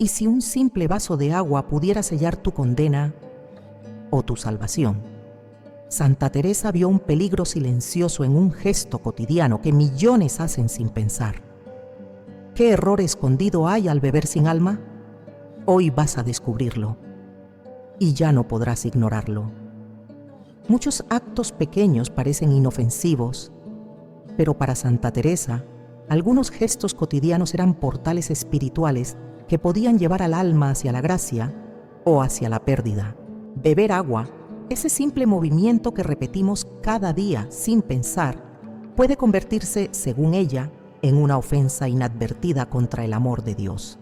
¿Y si un simple vaso de agua pudiera sellar tu condena o tu salvación? Santa Teresa vio un peligro silencioso en un gesto cotidiano que millones hacen sin pensar. ¿Qué error escondido hay al beber sin alma? Hoy vas a descubrirlo y ya no podrás ignorarlo. Muchos actos pequeños parecen inofensivos, pero para Santa Teresa, algunos gestos cotidianos eran portales espirituales que podían llevar al alma hacia la gracia o hacia la pérdida. Beber agua, ese simple movimiento que repetimos cada día sin pensar, puede convertirse, según ella, en una ofensa inadvertida contra el amor de Dios.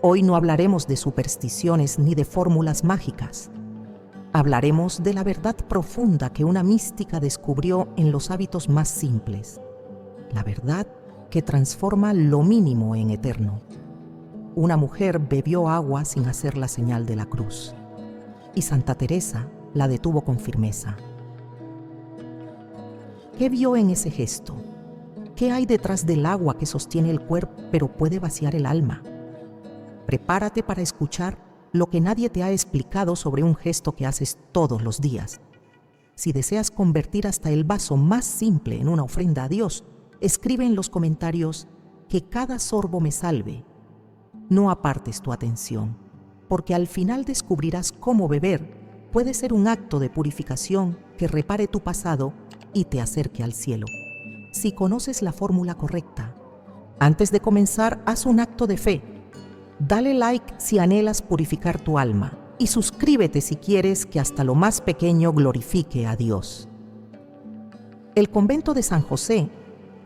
Hoy no hablaremos de supersticiones ni de fórmulas mágicas. Hablaremos de la verdad profunda que una mística descubrió en los hábitos más simples. La verdad que transforma lo mínimo en eterno. Una mujer bebió agua sin hacer la señal de la cruz, y Santa Teresa la detuvo con firmeza. ¿Qué vio en ese gesto? ¿Qué hay detrás del agua que sostiene el cuerpo pero puede vaciar el alma? Prepárate para escuchar lo que nadie te ha explicado sobre un gesto que haces todos los días. Si deseas convertir hasta el vaso más simple en una ofrenda a Dios, escribe en los comentarios: que cada sorbo me salve. No apartes tu atención, porque al final descubrirás cómo beber puede ser un acto de purificación que repare tu pasado y te acerque al cielo. Si conoces la fórmula correcta, antes de comenzar, haz un acto de fe. Dale like si anhelas purificar tu alma y suscríbete si quieres que hasta lo más pequeño glorifique a Dios. El convento de San José,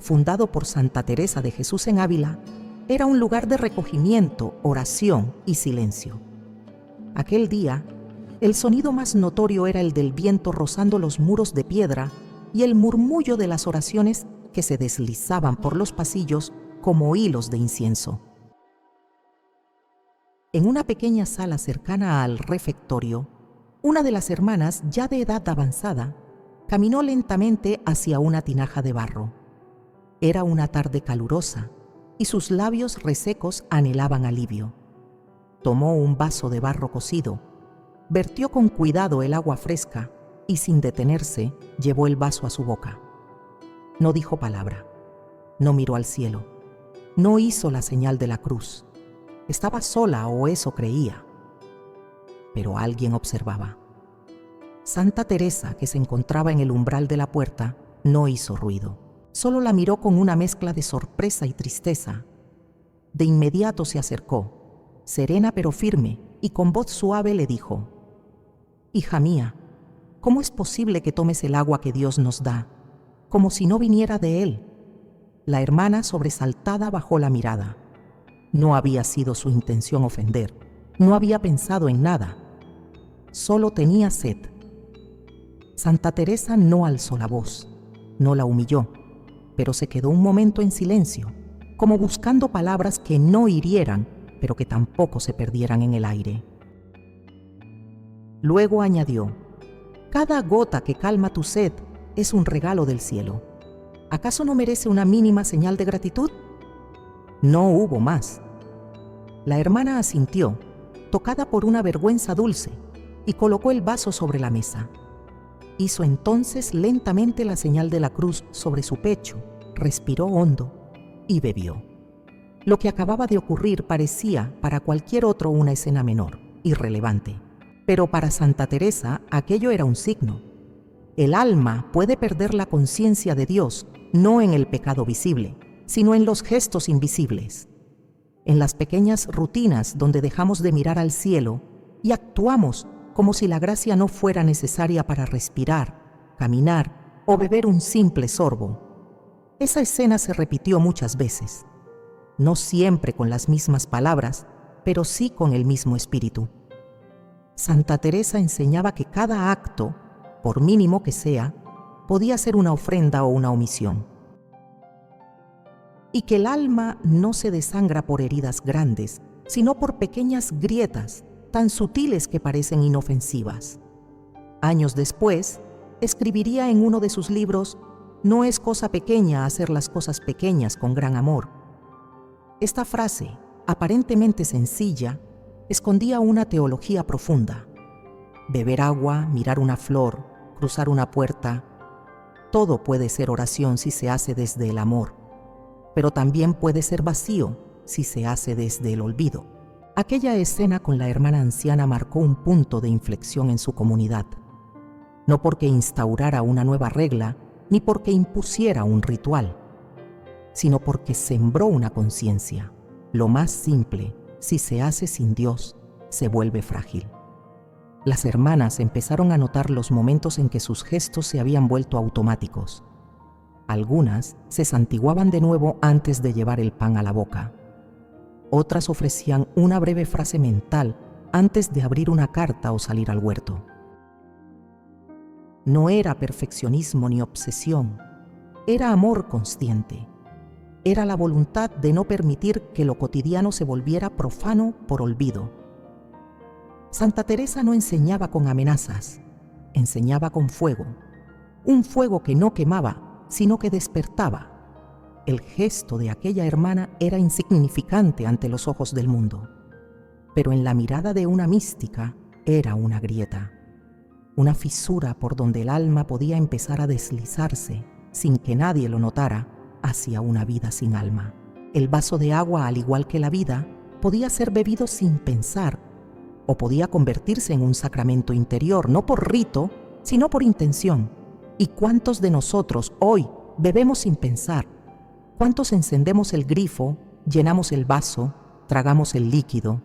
fundado por Santa Teresa de Jesús en Ávila, era un lugar de recogimiento, oración y silencio. Aquel día, el sonido más notorio era el del viento rozando los muros de piedra y el murmullo de las oraciones que se deslizaban por los pasillos como hilos de incienso. En una pequeña sala cercana al refectorio, una de las hermanas, ya de edad avanzada, caminó lentamente hacia una tinaja de barro. Era una tarde calurosa y sus labios resecos anhelaban alivio. Tomó un vaso de barro cocido, vertió con cuidado el agua fresca y sin detenerse llevó el vaso a su boca. No dijo palabra, no miró al cielo, no hizo la señal de la cruz. Estaba sola, o eso creía. Pero alguien observaba. Santa Teresa, que se encontraba en el umbral de la puerta, no hizo ruido. Solo la miró con una mezcla de sorpresa y tristeza. De inmediato se acercó, serena pero firme, y con voz suave le dijo: «Hija mía, ¿cómo es posible que tomes el agua que Dios nos da, como si no viniera de Él?» La hermana, sobresaltada, bajó la mirada. No había sido su intención ofender, no había pensado en nada, solo tenía sed. Santa Teresa no alzó la voz, no la humilló, pero se quedó un momento en silencio, como buscando palabras que no hirieran, pero que tampoco se perdieran en el aire. Luego añadió: «Cada gota que calma tu sed es un regalo del cielo. ¿Acaso no merece una mínima señal de gratitud?» No hubo más. La hermana asintió, tocada por una vergüenza dulce, y colocó el vaso sobre la mesa. Hizo entonces lentamente la señal de la cruz sobre su pecho, respiró hondo y bebió. Lo que acababa de ocurrir parecía para cualquier otro una escena menor, irrelevante. Pero para Santa Teresa aquello era un signo. El alma puede perder la conciencia de Dios no en el pecado visible, sino en los gestos invisibles, en las pequeñas rutinas donde dejamos de mirar al cielo y actuamos como si la gracia no fuera necesaria para respirar, caminar o beber un simple sorbo. Esa escena se repitió muchas veces, no siempre con las mismas palabras, pero sí con el mismo espíritu. Santa Teresa enseñaba que cada acto, por mínimo que sea, podía ser una ofrenda o una omisión, y que el alma no se desangra por heridas grandes, sino por pequeñas grietas tan sutiles que parecen inofensivas. Años después, escribiría en uno de sus libros: «No es cosa pequeña hacer las cosas pequeñas con gran amor». Esta frase, aparentemente sencilla, escondía una teología profunda. Beber agua, mirar una flor, cruzar una puerta, todo puede ser oración si se hace desde el amor, pero también puede ser vacío si se hace desde el olvido. Aquella escena con la hermana anciana marcó un punto de inflexión en su comunidad, no porque instaurara una nueva regla ni porque impusiera un ritual, sino porque sembró una conciencia. Lo más simple, si se hace sin Dios, se vuelve frágil. Las hermanas empezaron a notar los momentos en que sus gestos se habían vuelto automáticos. Algunas se santiguaban de nuevo antes de llevar el pan a la boca. Otras ofrecían una breve frase mental antes de abrir una carta o salir al huerto. No era perfeccionismo ni obsesión, era amor consciente. Era la voluntad de no permitir que lo cotidiano se volviera profano por olvido. Santa Teresa no enseñaba con amenazas, enseñaba con fuego. Un fuego que no quemaba, sino que despertaba. El gesto de aquella hermana era insignificante ante los ojos del mundo, pero en la mirada de una mística era una grieta, una fisura por donde el alma podía empezar a deslizarse, sin que nadie lo notara, hacia una vida sin alma. El vaso de agua, al igual que la vida, podía ser bebido sin pensar, o podía convertirse en un sacramento interior, no por rito, sino por intención. ¿Y cuántos de nosotros hoy bebemos sin pensar? ¿Cuántos encendemos el grifo, llenamos el vaso, tragamos el líquido,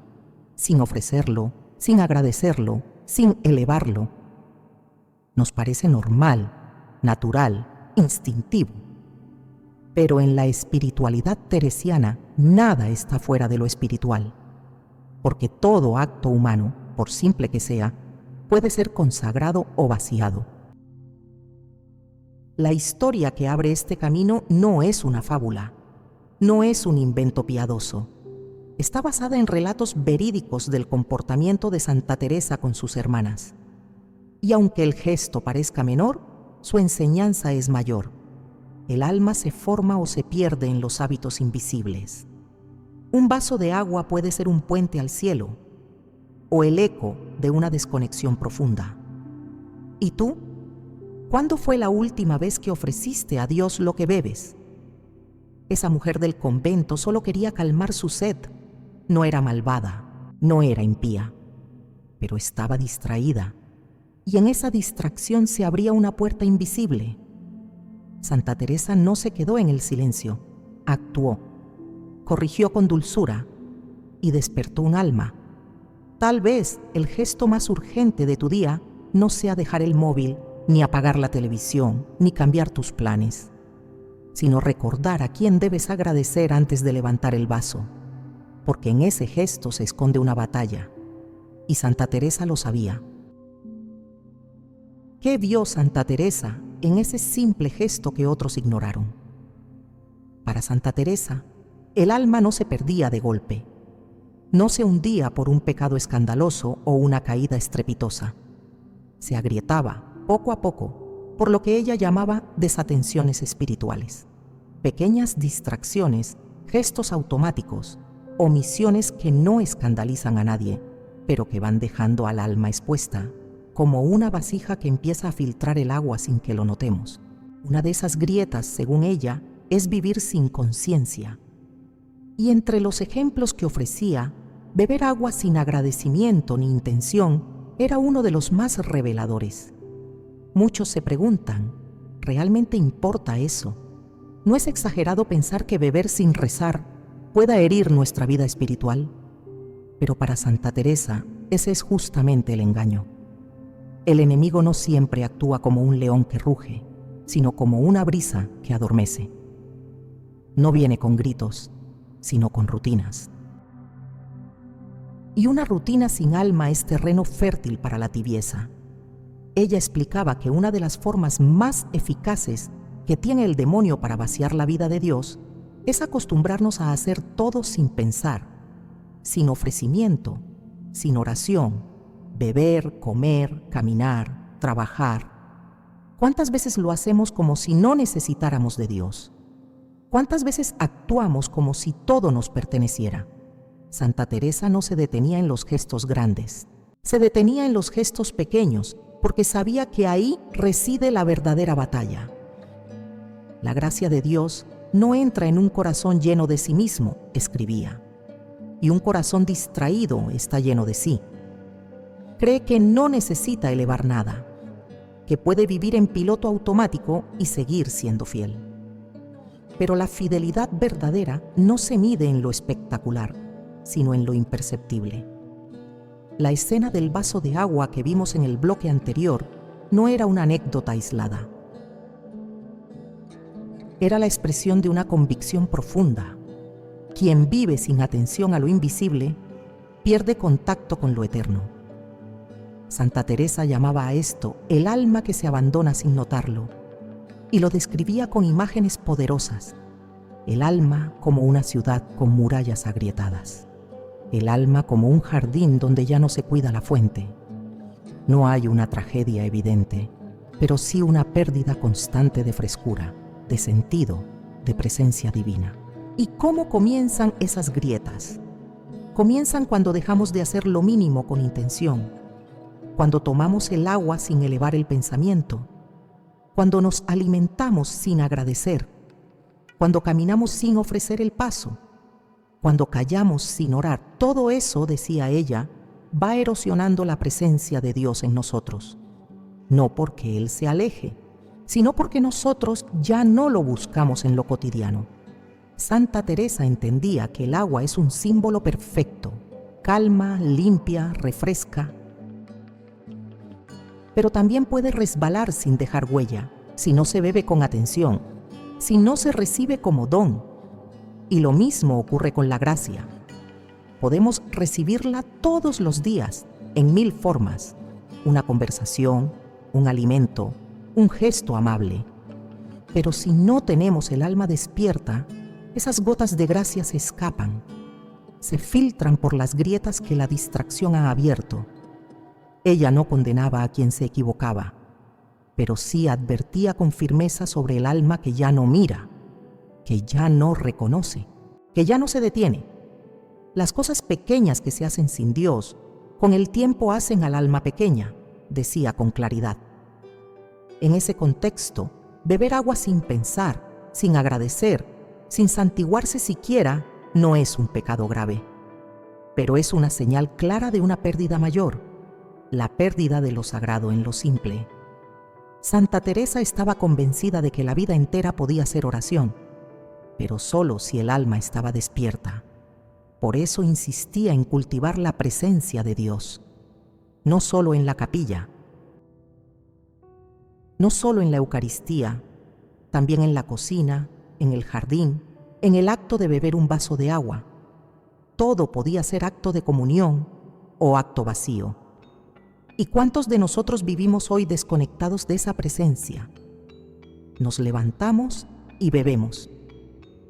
sin ofrecerlo, sin agradecerlo, sin elevarlo? Nos parece normal, natural, instintivo. Pero en la espiritualidad teresiana nada está fuera de lo espiritual, porque todo acto humano, por simple que sea, puede ser consagrado o vaciado. La historia que abre este camino no es una fábula, no es un invento piadoso. Está basada en relatos verídicos del comportamiento de Santa Teresa con sus hermanas. Y aunque el gesto parezca menor, su enseñanza es mayor. El alma se forma o se pierde en los hábitos invisibles. Un vaso de agua puede ser un puente al cielo o el eco de una desconexión profunda. ¿Y tú? ¿Cuándo fue la última vez que ofreciste a Dios lo que bebes? Esa mujer del convento solo quería calmar su sed. No era malvada, no era impía, pero estaba distraída. Y en esa distracción se abría una puerta invisible. Santa Teresa no se quedó en el silencio, actuó, corrigió con dulzura y despertó un alma. Tal vez el gesto más urgente de tu día no sea dejar el móvil, ni apagar la televisión, ni cambiar tus planes, sino recordar a quién debes agradecer antes de levantar el vaso, porque en ese gesto se esconde una batalla, y Santa Teresa lo sabía. ¿Qué vio Santa Teresa en ese simple gesto que otros ignoraron? Para Santa Teresa, el alma no se perdía de golpe, no se hundía por un pecado escandaloso o una caída estrepitosa, se agrietaba poco a poco, por lo que ella llamaba desatenciones espirituales. Pequeñas distracciones, gestos automáticos, omisiones que no escandalizan a nadie, pero que van dejando al alma expuesta, como una vasija que empieza a filtrar el agua sin que lo notemos. Una de esas grietas, según ella, es vivir sin conciencia. Y entre los ejemplos que ofrecía, beber agua sin agradecimiento ni intención era uno de los más reveladores. Muchos se preguntan, ¿realmente importa eso? ¿No es exagerado pensar que beber sin rezar pueda herir nuestra vida espiritual? Pero para Santa Teresa, ese es justamente el engaño. El enemigo no siempre actúa como un león que ruge, sino como una brisa que adormece. No viene con gritos, sino con rutinas. Y una rutina sin alma es terreno fértil para la tibieza. Ella explicaba que una de las formas más eficaces que tiene el demonio para vaciar la vida de Dios es acostumbrarnos a hacer todo sin pensar, sin ofrecimiento, sin oración, beber, comer, caminar, trabajar. ¿Cuántas veces lo hacemos como si no necesitáramos de Dios? ¿Cuántas veces actuamos como si todo nos perteneciera? Santa Teresa no se detenía en los gestos grandes, se detenía en los gestos pequeños, porque sabía que ahí reside la verdadera batalla. La gracia de Dios no entra en un corazón lleno de sí mismo, escribía, y un corazón distraído está lleno de sí. Cree que no necesita elevar nada, que puede vivir en piloto automático y seguir siendo fiel. Pero la fidelidad verdadera no se mide en lo espectacular, sino en lo imperceptible. La escena del vaso de agua que vimos en el bloque anterior no era una anécdota aislada. Era la expresión de una convicción profunda. Quien vive sin atención a lo invisible pierde contacto con lo eterno. Santa Teresa llamaba a esto el alma que se abandona sin notarlo, y lo describía con imágenes poderosas. El alma como una ciudad con murallas agrietadas. El alma como un jardín donde ya no se cuida la fuente. No hay una tragedia evidente, pero sí una pérdida constante de frescura, de sentido, de presencia divina. ¿Y cómo comienzan esas grietas? Comienzan cuando dejamos de hacer lo mínimo con intención, cuando tomamos el agua sin elevar el pensamiento, cuando nos alimentamos sin agradecer, cuando caminamos sin ofrecer el paso, cuando callamos sin orar. Todo eso, decía ella, va erosionando la presencia de Dios en nosotros. No porque Él se aleje, sino porque nosotros ya no lo buscamos en lo cotidiano. Santa Teresa entendía que el agua es un símbolo perfecto, calma, limpia, refresca, pero también puede resbalar sin dejar huella, si no se bebe con atención, si no se recibe como don. Y lo mismo ocurre con la gracia. Podemos recibirla todos los días, en 1000 formas: una conversación, un alimento, un gesto amable. Pero si no tenemos el alma despierta, esas gotas de gracia se escapan, se filtran por las grietas que la distracción ha abierto. Ella no condenaba a quien se equivocaba, pero sí advertía con firmeza sobre el alma que ya no mira, que ya no reconoce, que ya no se detiene. Las cosas pequeñas que se hacen sin Dios, con el tiempo hacen al alma pequeña, decía con claridad. En ese contexto, beber agua sin pensar, sin agradecer, sin santiguarse siquiera, no es un pecado grave, pero es una señal clara de una pérdida mayor, la pérdida de lo sagrado en lo simple. Santa Teresa estaba convencida de que la vida entera podía ser oración, pero solo si el alma estaba despierta. Por eso insistía en cultivar la presencia de Dios, no solo en la capilla, no solo en la Eucaristía, también en la cocina, en el jardín, en el acto de beber un vaso de agua. Todo podía ser acto de comunión o acto vacío. ¿Y cuántos de nosotros vivimos hoy desconectados de esa presencia? Nos levantamos y bebemos.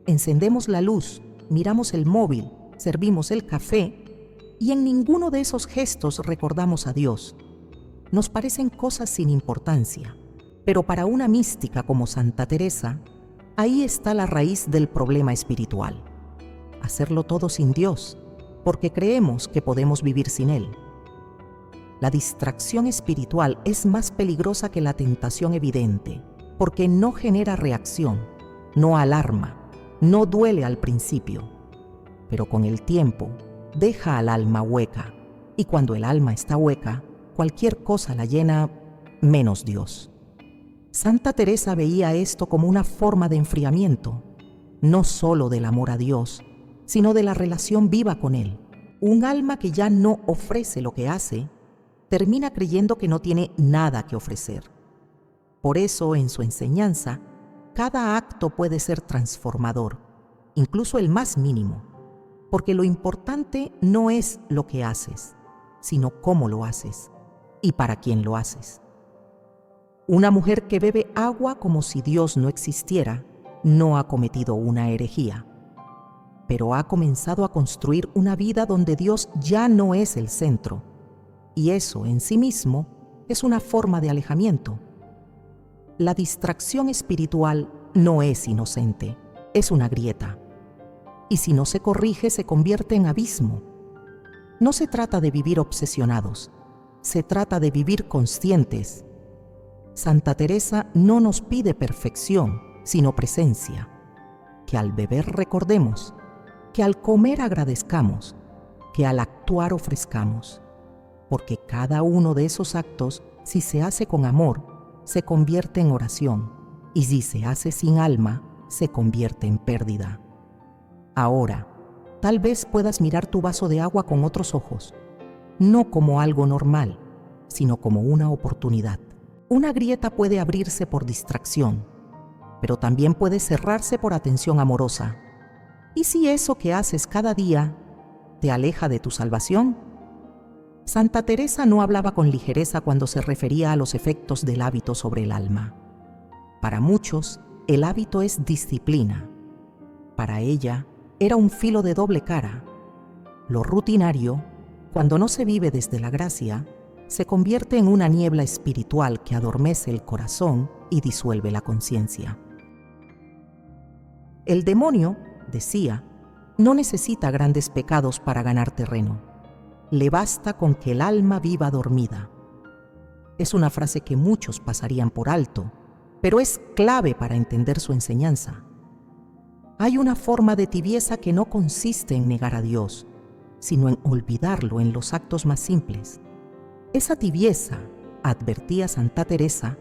Encendemos la luz, miramos el móvil, servimos el café y en ninguno de esos gestos recordamos a Dios. Nos parecen cosas sin importancia, pero para una mística como Santa Teresa, ahí está la raíz del problema espiritual. Hacerlo todo sin Dios, porque creemos que podemos vivir sin Él. La distracción espiritual es más peligrosa que la tentación evidente, porque no genera reacción, no alarma, no duele al principio, pero con el tiempo deja al alma hueca, y cuando el alma está hueca, cualquier cosa la llena menos Dios. Santa Teresa veía esto como una forma de enfriamiento, no solo del amor a Dios, sino de la relación viva con Él. Un alma que ya no ofrece lo que hace, termina creyendo que no tiene nada que ofrecer. Por eso, en su enseñanza, cada acto puede ser transformador, incluso el más mínimo, porque lo importante no es lo que haces, sino cómo lo haces y para quién lo haces. Una mujer que bebe agua como si Dios no existiera, no ha cometido una herejía, pero ha comenzado a construir una vida donde Dios ya no es el centro, y eso en sí mismo es una forma de alejamiento. La distracción espiritual no es inocente, es una grieta. y si no se corrige se convierte en abismo. No se trata de vivir obsesionados, se trata de vivir conscientes. Santa Teresa no nos pide perfección, sino presencia. Que al beber recordemos, que al comer agradezcamos, que al actuar ofrezcamos, porque cada uno de esos actos, si se hace con amor, se convierte en oración, y si se hace sin alma, se convierte en pérdida. Ahora, tal vez puedas mirar tu vaso de agua con otros ojos, no como algo normal, sino como una oportunidad. Una grieta puede abrirse por distracción, pero también puede cerrarse por atención amorosa. ¿Y si eso que haces cada día te aleja de tu salvación? Santa Teresa no hablaba con ligereza cuando se refería a los efectos del hábito sobre el alma. Para muchos, el hábito es disciplina. Para ella, era un filo de doble cara. Lo rutinario, cuando no se vive desde la gracia, se convierte en una niebla espiritual que adormece el corazón y disuelve la conciencia. El demonio, decía, no necesita grandes pecados para ganar terreno. Le basta con que el alma viva dormida. Es una frase que muchos pasarían por alto, pero es clave para entender su enseñanza. Hay una forma de tibieza que no consiste en negar a Dios, sino en olvidarlo en los actos más simples. Esa tibieza, advertía Santa Teresa,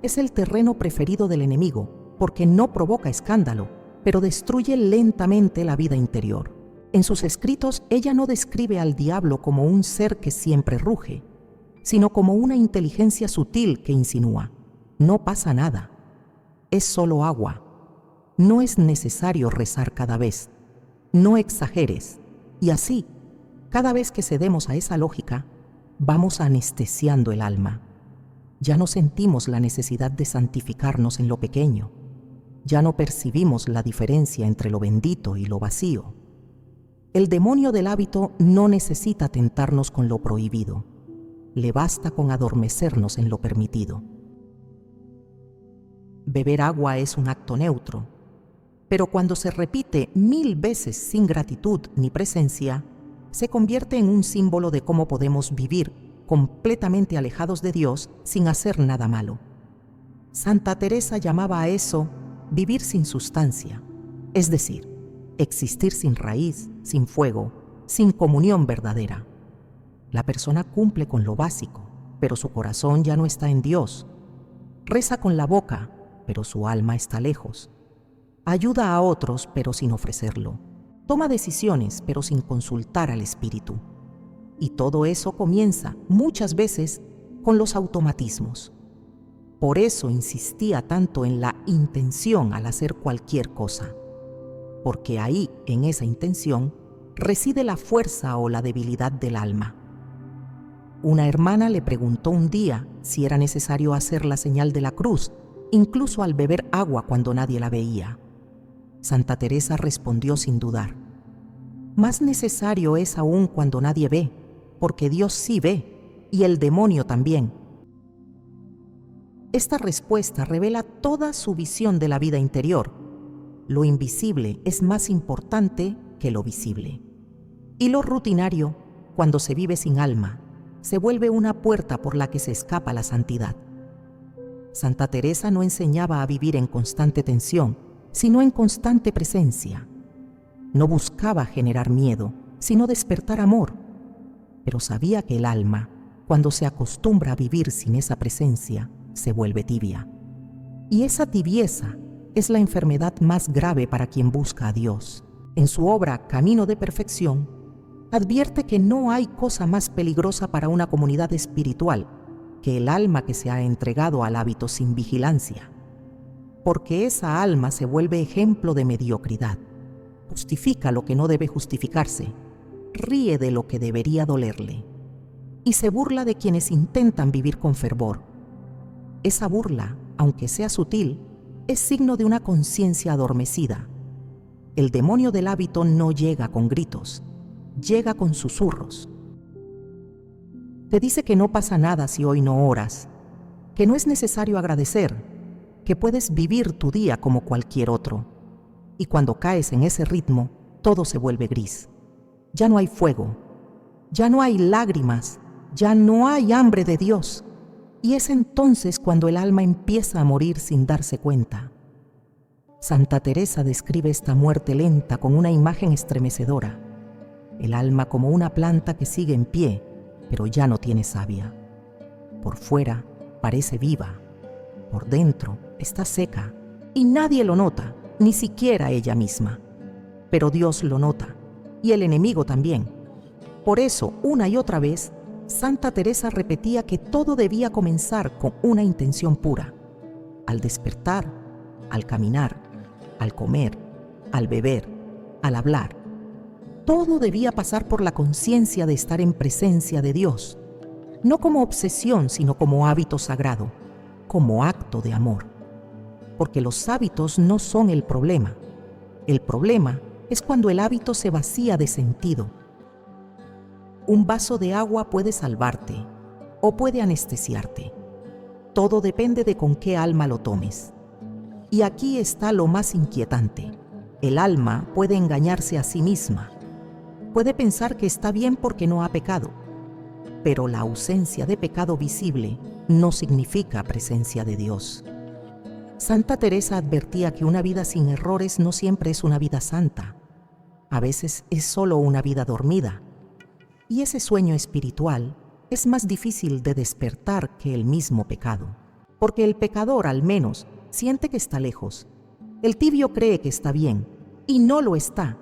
es el terreno preferido del enemigo, porque no provoca escándalo, pero destruye lentamente la vida interior. En sus escritos, ella no describe al diablo como un ser que siempre ruge, sino como una inteligencia sutil que insinúa: no pasa nada, es solo agua, no es necesario rezar cada vez, no exageres. Y así, cada vez que cedemos a esa lógica, vamos anestesiando el alma. Ya no sentimos la necesidad de santificarnos en lo pequeño. Ya no percibimos la diferencia entre lo bendito y lo vacío. El demonio del hábito no necesita tentarnos con lo prohibido. Le basta con adormecernos en lo permitido. Beber agua es un acto neutro, pero cuando se repite 1000 veces sin gratitud ni presencia, se convierte en un símbolo de cómo podemos vivir completamente alejados de Dios sin hacer nada malo. Santa Teresa llamaba a eso vivir sin sustancia, es decir, existir sin raíz, sin fuego, sin comunión verdadera. La persona cumple con lo básico, pero su corazón ya no está en Dios. Reza con la boca, pero su alma está lejos. Ayuda a otros, pero sin ofrecerlo. Toma decisiones, pero sin consultar al Espíritu. Y todo eso comienza, muchas veces, con los automatismos. Por eso insistía tanto en la intención al hacer cualquier cosa, porque ahí, en esa intención, reside la fuerza o la debilidad del alma. Una hermana le preguntó un día si era necesario hacer la señal de la cruz, incluso al beber agua cuando nadie la veía. Santa Teresa respondió sin dudar: más necesario es aún cuando nadie ve, porque Dios sí ve, y el demonio también. Esta respuesta revela toda su visión de la vida interior. Lo invisible es más importante que lo visible. Y lo rutinario, cuando se vive sin alma, se vuelve una puerta por la que se escapa la santidad. Santa Teresa no enseñaba a vivir en constante tensión, sino en constante presencia. No buscaba generar miedo, sino despertar amor. Pero sabía que el alma, cuando se acostumbra a vivir sin esa presencia, se vuelve tibia. Y esa tibieza es la enfermedad más grave para quien busca a Dios. En su obra Camino de Perfección, advierte que no hay cosa más peligrosa para una comunidad espiritual que el alma que se ha entregado al hábito sin vigilancia, porque esa alma se vuelve ejemplo de mediocridad, justifica lo que no debe justificarse, ríe de lo que debería dolerle y se burla de quienes intentan vivir con fervor. Esa burla, aunque sea sutil, es signo de una conciencia adormecida. El demonio del hábito no llega con gritos, llega con susurros. Te dice que no pasa nada si hoy no oras, que no es necesario agradecer, que puedes vivir tu día como cualquier otro. Y cuando caes en ese ritmo, todo se vuelve gris. Ya no hay fuego, ya no hay lágrimas, ya no hay hambre de Dios. Y es entonces cuando el alma empieza a morir sin darse cuenta. Santa Teresa describe esta muerte lenta con una imagen estremecedora. El alma como una planta que sigue en pie, pero ya no tiene savia. Por fuera parece viva, por dentro está seca y nadie lo nota, ni siquiera ella misma. Pero Dios lo nota y el enemigo también. Por eso, una y otra vez, Santa Teresa repetía que todo debía comenzar con una intención pura. Al despertar, al caminar, al comer, al beber, al hablar. Todo debía pasar por la conciencia de estar en presencia de Dios, no como obsesión, sino como hábito sagrado, como acto de amor. Porque los hábitos no son el problema. El problema es cuando el hábito se vacía de sentido. Un vaso de agua puede salvarte o puede anestesiarte. Todo depende de con qué alma lo tomes. Y aquí está lo más inquietante. El alma puede engañarse a sí misma. Puede pensar que está bien porque no ha pecado. Pero la ausencia de pecado visible no significa presencia de Dios. Santa Teresa advertía que una vida sin errores no siempre es una vida santa. A veces es solo una vida dormida. Y ese sueño espiritual es más difícil de despertar que el mismo pecado. Porque el pecador, al menos, siente que está lejos. El tibio cree que está bien, y no lo está.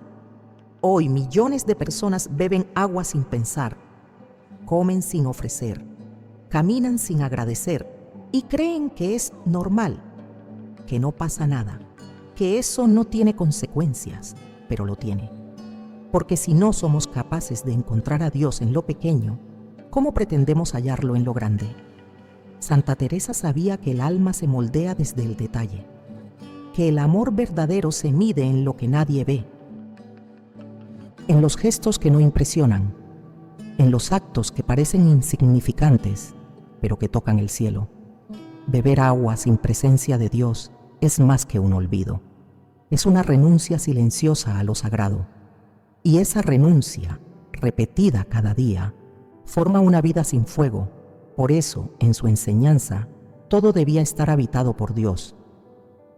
Hoy millones de personas beben agua sin pensar, comen sin ofrecer, caminan sin agradecer, y creen que es normal, que no pasa nada, que eso no tiene consecuencias, pero lo tiene. Porque si no somos capaces de encontrar a Dios en lo pequeño, ¿cómo pretendemos hallarlo en lo grande? Santa Teresa sabía que el alma se moldea desde el detalle, que el amor verdadero se mide en lo que nadie ve, en los gestos que no impresionan, en los actos que parecen insignificantes, pero que tocan el cielo. Beber agua sin presencia de Dios es más que un olvido. Es una renuncia silenciosa a lo sagrado. Y esa renuncia, repetida cada día, forma una vida sin fuego. Por eso, en su enseñanza, todo debía estar habitado por Dios.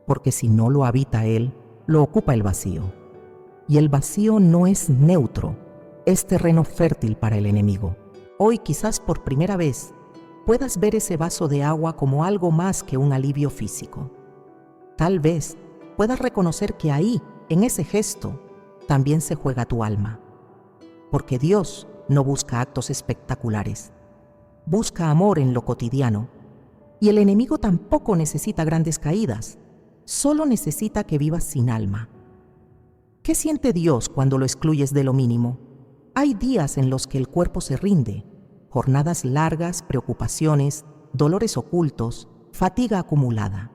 Porque si no lo habita Él, lo ocupa el vacío. Y el vacío no es neutro, es terreno fértil para el enemigo. Hoy, quizás por primera vez, puedas ver ese vaso de agua como algo más que un alivio físico. Tal vez puedas reconocer que ahí, en ese gesto, también se juega tu alma. Porque Dios no busca actos espectaculares, busca amor en lo cotidiano. Y el enemigo tampoco necesita grandes caídas, solo necesita que vivas sin alma. ¿Qué siente Dios cuando lo excluyes de lo mínimo? Hay días en los que el cuerpo se rinde, jornadas largas, preocupaciones, dolores ocultos, fatiga acumulada.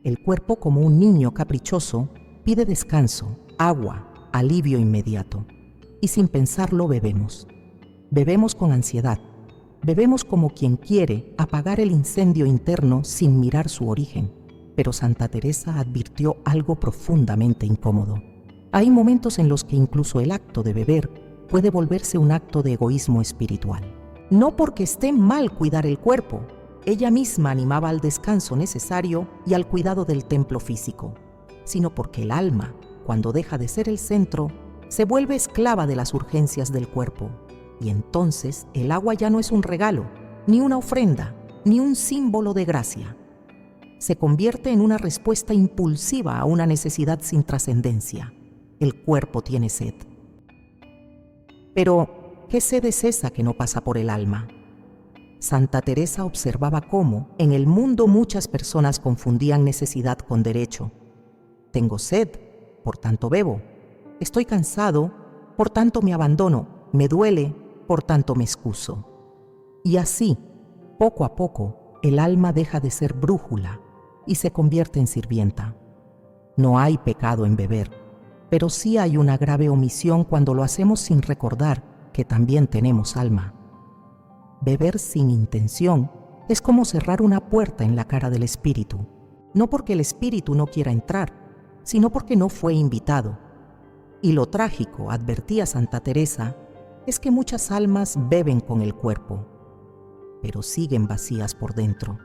El cuerpo, como un niño caprichoso, pide descanso, agua, alivio inmediato. Y sin pensarlo bebemos. Bebemos con ansiedad. Bebemos como quien quiere apagar el incendio interno sin mirar su origen. Pero Santa Teresa advirtió algo profundamente incómodo. Hay momentos en los que incluso el acto de beber puede volverse un acto de egoísmo espiritual. No porque esté mal cuidar el cuerpo, ella misma animaba al descanso necesario y al cuidado del templo físico, sino porque el alma, cuando deja de ser el centro, se vuelve esclava de las urgencias del cuerpo. Y entonces el agua ya no es un regalo, ni una ofrenda, ni un símbolo de gracia. Se convierte en una respuesta impulsiva a una necesidad sin trascendencia. El cuerpo tiene sed. Pero, ¿qué sed es esa que no pasa por el alma? Santa Teresa observaba cómo, en el mundo, muchas personas confundían necesidad con derecho. Tengo sed, por tanto bebo. Estoy cansado, por tanto me abandono. Me duele, por tanto me excuso. Y así, poco a poco, el alma deja de ser brújula y se convierte en sirvienta. No hay pecado en beber, pero sí hay una grave omisión cuando lo hacemos sin recordar que también tenemos alma. Beber sin intención es como cerrar una puerta en la cara del espíritu, no porque el espíritu no quiera entrar, sino porque no fue invitado. Y lo trágico, advertía Santa Teresa, es que muchas almas beben con el cuerpo, pero siguen vacías por dentro.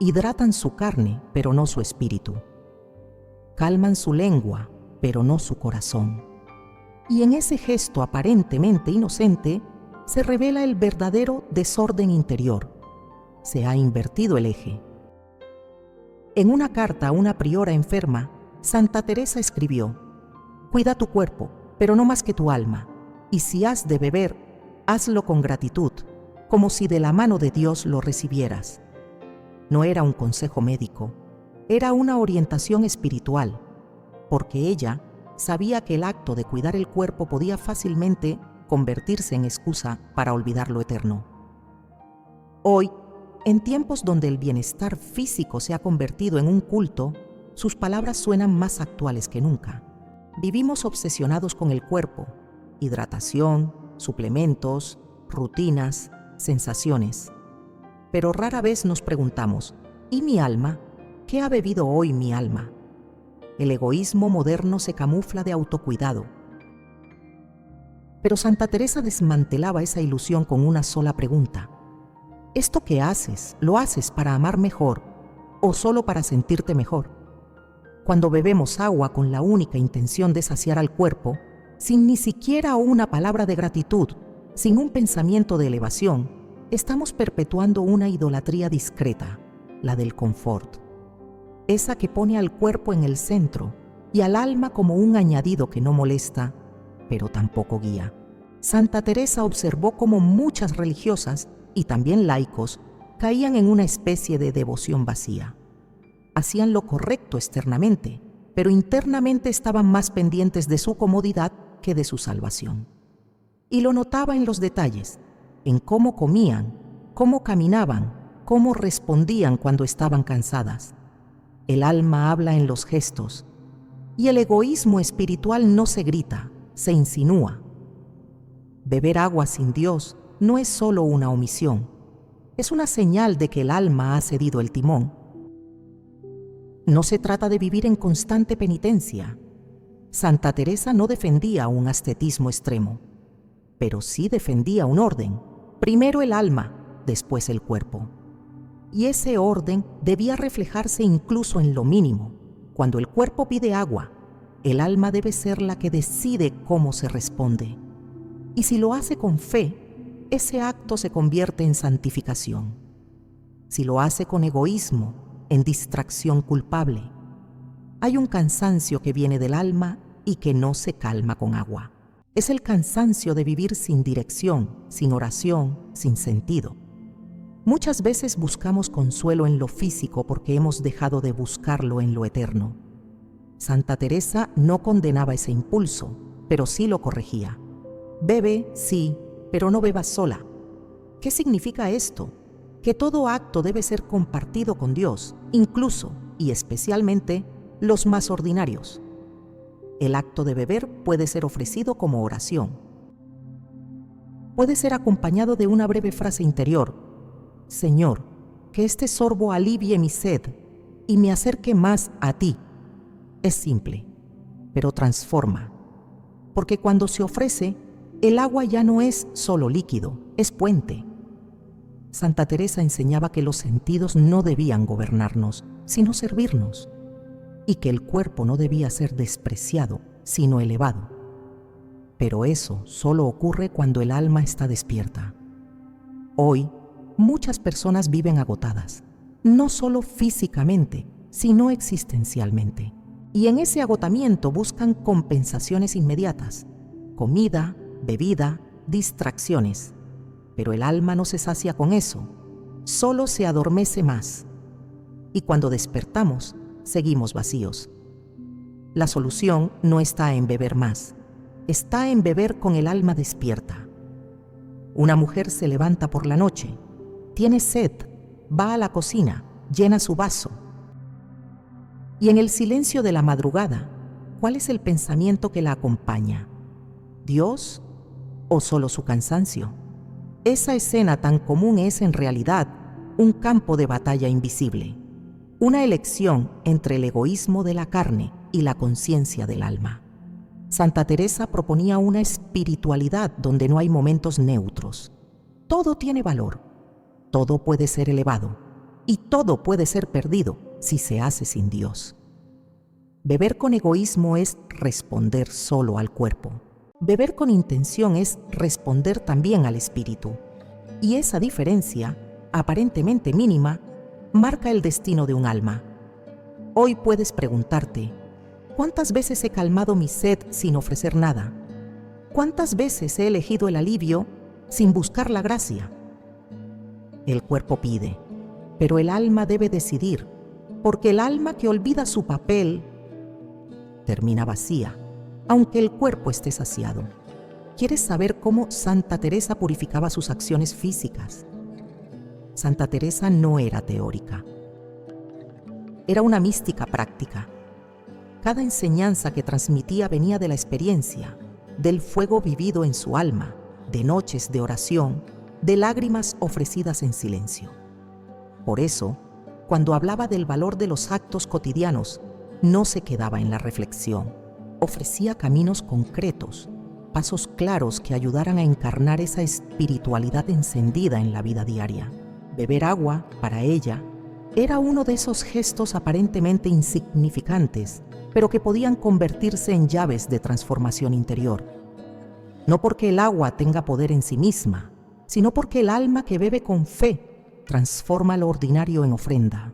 Hidratan su carne, pero no su espíritu. Calman su lengua, pero no su corazón. Y en ese gesto aparentemente inocente se revela el verdadero desorden interior. Se ha invertido el eje. En una carta a una priora enferma, Santa Teresa escribió: «Cuida tu cuerpo, pero no más que tu alma, y si has de beber, hazlo con gratitud, como si de la mano de Dios lo recibieras». No era un consejo médico, era una orientación espiritual, porque ella sabía que el acto de cuidar el cuerpo podía fácilmente convertirse en excusa para olvidar lo eterno. Hoy, en tiempos donde el bienestar físico se ha convertido en un culto, sus palabras suenan más actuales que nunca. Vivimos obsesionados con el cuerpo, hidratación, suplementos, rutinas, sensaciones. Pero rara vez nos preguntamos, ¿y mi alma? ¿Qué ha bebido hoy mi alma? El egoísmo moderno se camufla de autocuidado. Pero Santa Teresa desmantelaba esa ilusión con una sola pregunta. ¿Esto que haces, lo haces para amar mejor o solo para sentirte mejor? Cuando bebemos agua con la única intención de saciar al cuerpo, sin ni siquiera una palabra de gratitud, sin un pensamiento de elevación, estamos perpetuando una idolatría discreta, la del confort. Esa que pone al cuerpo en el centro y al alma como un añadido que no molesta, pero tampoco guía. Santa Teresa observó cómo muchas religiosas y también laicos caían en una especie de devoción vacía. Hacían lo correcto externamente, pero internamente estaban más pendientes de su comodidad que de su salvación. Y lo notaba en los detalles, en cómo comían, cómo caminaban, cómo respondían cuando estaban cansadas. El alma habla en los gestos, y el egoísmo espiritual no se grita, se insinúa. Beber agua sin Dios no es solo una omisión, es una señal de que el alma ha cedido el timón. No se trata de vivir en constante penitencia. Santa Teresa no defendía un ascetismo extremo, pero sí defendía un orden. Primero el alma, después el cuerpo. Y ese orden debía reflejarse incluso en lo mínimo. Cuando el cuerpo pide agua, el alma debe ser la que decide cómo se responde. Y si lo hace con fe, ese acto se convierte en santificación. Si lo hace con egoísmo, en distracción culpable. Hay un cansancio que viene del alma y que no se calma con agua. Es el cansancio de vivir sin dirección, sin oración, sin sentido. Muchas veces buscamos consuelo en lo físico porque hemos dejado de buscarlo en lo eterno. Santa Teresa no condenaba ese impulso, pero sí lo corregía. Bebe, sí, pero no bebas sola. ¿Qué significa esto? Que todo acto debe ser compartido con Dios, incluso y especialmente los más ordinarios. El acto de beber puede ser ofrecido como oración. Puede ser acompañado de una breve frase interior: Señor, que este sorbo alivie mi sed y me acerque más a ti. Es simple, pero transforma, porque cuando se ofrece, el agua ya no es solo líquido, es puente. Santa Teresa enseñaba que los sentidos no debían gobernarnos, sino servirnos, y que el cuerpo no debía ser despreciado, sino elevado. Pero eso solo ocurre cuando el alma está despierta. Hoy, muchas personas viven agotadas, no solo físicamente, sino existencialmente. Y en ese agotamiento buscan compensaciones inmediatas: comida, bebida, distracciones. Pero el alma no se sacia con eso, solo se adormece más. Y cuando despertamos, seguimos vacíos. La solución no está en beber más, está en beber con el alma despierta. Una mujer se levanta por la noche, tiene sed, va a la cocina, llena su vaso. Y en el silencio de la madrugada, ¿cuál es el pensamiento que la acompaña? ¿Dios o solo su cansancio? Esa escena tan común es en realidad un campo de batalla invisible, una elección entre el egoísmo de la carne y la conciencia del alma. Santa Teresa proponía una espiritualidad donde no hay momentos neutros. Todo tiene valor, todo puede ser elevado y todo puede ser perdido si se hace sin Dios. Beber con egoísmo es responder solo al cuerpo. Beber con intención es responder también al espíritu. Y esa diferencia, aparentemente mínima, marca el destino de un alma. Hoy puedes preguntarte, ¿cuántas veces he calmado mi sed sin ofrecer nada? ¿Cuántas veces he elegido el alivio sin buscar la gracia? El cuerpo pide, pero el alma debe decidir, porque el alma que olvida su papel termina vacía, aunque el cuerpo esté saciado. ¿Quieres saber cómo Santa Teresa purificaba sus acciones físicas? Santa Teresa no era teórica. Era una mística práctica. Cada enseñanza que transmitía venía de la experiencia, del fuego vivido en su alma, de noches de oración, de lágrimas ofrecidas en silencio. Por eso, cuando hablaba del valor de los actos cotidianos, no se quedaba en la reflexión. Ofrecía caminos concretos, pasos claros que ayudaran a encarnar esa espiritualidad encendida en la vida diaria. Beber agua, para ella, era uno de esos gestos aparentemente insignificantes, pero que podían convertirse en llaves de transformación interior. No porque el agua tenga poder en sí misma, sino porque el alma que bebe con fe transforma lo ordinario en ofrenda.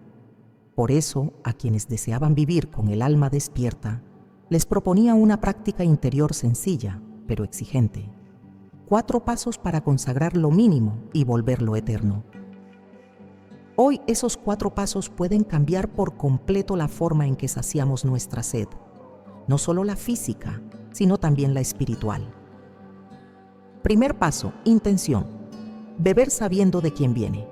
Por eso, a quienes deseaban vivir con el alma despierta, les proponía una práctica interior sencilla, pero exigente. 4 pasos para consagrar lo mínimo y volverlo eterno. Hoy esos 4 pasos pueden cambiar por completo la forma en que saciamos nuestra sed, no solo la física, sino también la espiritual. Primer paso, intención. Beber sabiendo de quién viene.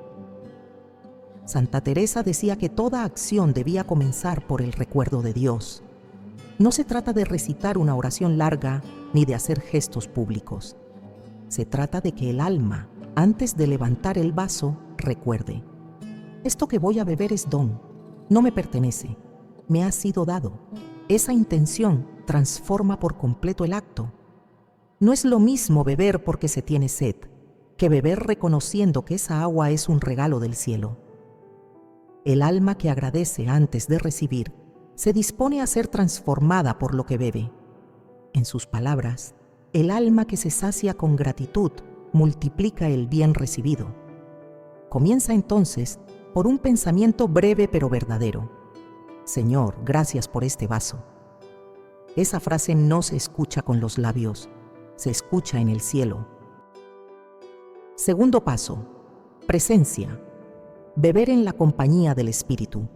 Santa Teresa decía que toda acción debía comenzar por el recuerdo de Dios. No se trata de recitar una oración larga ni de hacer gestos públicos. Se trata de que el alma, antes de levantar el vaso, recuerde: esto que voy a beber es don, no me pertenece, me ha sido dado. Esa intención transforma por completo el acto. No es lo mismo beber porque se tiene sed, que beber reconociendo que esa agua es un regalo del cielo. El alma que agradece antes de recibir se dispone a ser transformada por lo que bebe. En sus palabras, el alma que se sacia con gratitud multiplica el bien recibido. Comienza entonces por un pensamiento breve pero verdadero: Señor, gracias por este vaso. Esa frase no se escucha con los labios, se escucha en el cielo. Segundo paso, presencia. Beber en la compañía del Espíritu.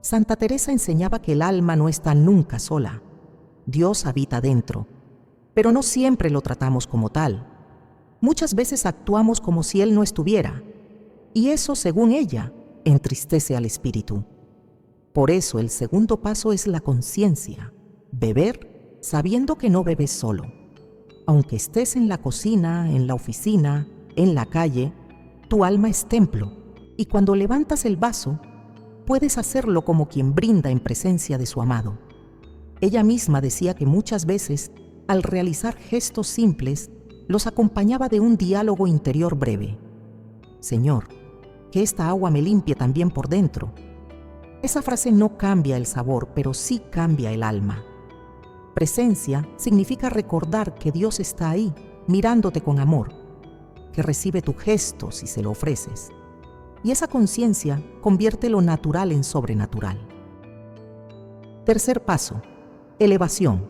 Santa Teresa enseñaba que el alma no está nunca sola. Dios habita dentro, pero no siempre lo tratamos como tal. Muchas veces actuamos como si Él no estuviera, y eso, según ella, entristece al espíritu. Por eso el segundo paso es la conciencia. Beber sabiendo que no bebes solo. Aunque estés en la cocina, en la oficina, en la calle, tu alma es templo. Y cuando levantas el vaso, puedes hacerlo como quien brinda en presencia de su amado. Ella misma decía que muchas veces, al realizar gestos simples, los acompañaba de un diálogo interior breve. Señor, que esta agua me limpie también por dentro. Esa frase no cambia el sabor, pero sí cambia el alma. Presencia significa recordar que Dios está ahí, mirándote con amor, que recibe tu gesto si se lo ofreces. Y esa conciencia convierte lo natural en sobrenatural. Tercer paso, elevación.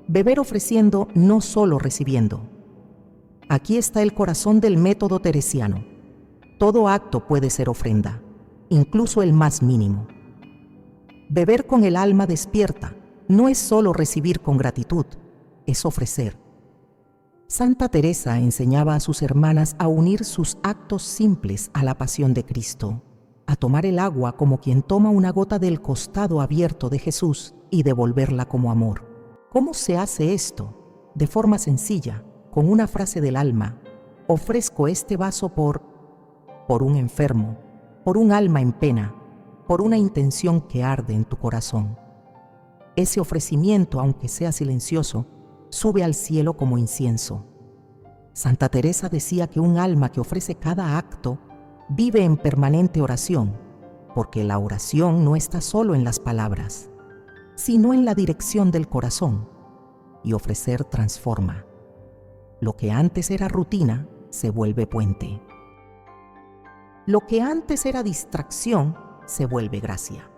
Beber ofreciendo, no solo recibiendo. Aquí está el corazón del método teresiano. Todo acto puede ser ofrenda, incluso el más mínimo. Beber con el alma despierta no es solo recibir con gratitud, es ofrecer. Santa Teresa enseñaba a sus hermanas a unir sus actos simples a la pasión de Cristo, a tomar el agua como quien toma una gota del costado abierto de Jesús y devolverla como amor. ¿Cómo se hace esto? De forma sencilla, con una frase del alma: ofrezco este vaso por un enfermo, por un alma en pena, por una intención que arde en tu corazón. Ese ofrecimiento, aunque sea silencioso, sube al cielo como incienso. Santa Teresa decía que un alma que ofrece cada acto vive en permanente oración, porque la oración no está solo en las palabras, sino en la dirección del corazón, y ofrecer transforma. Lo que antes era rutina se vuelve puente. Lo que antes era distracción se vuelve gracia.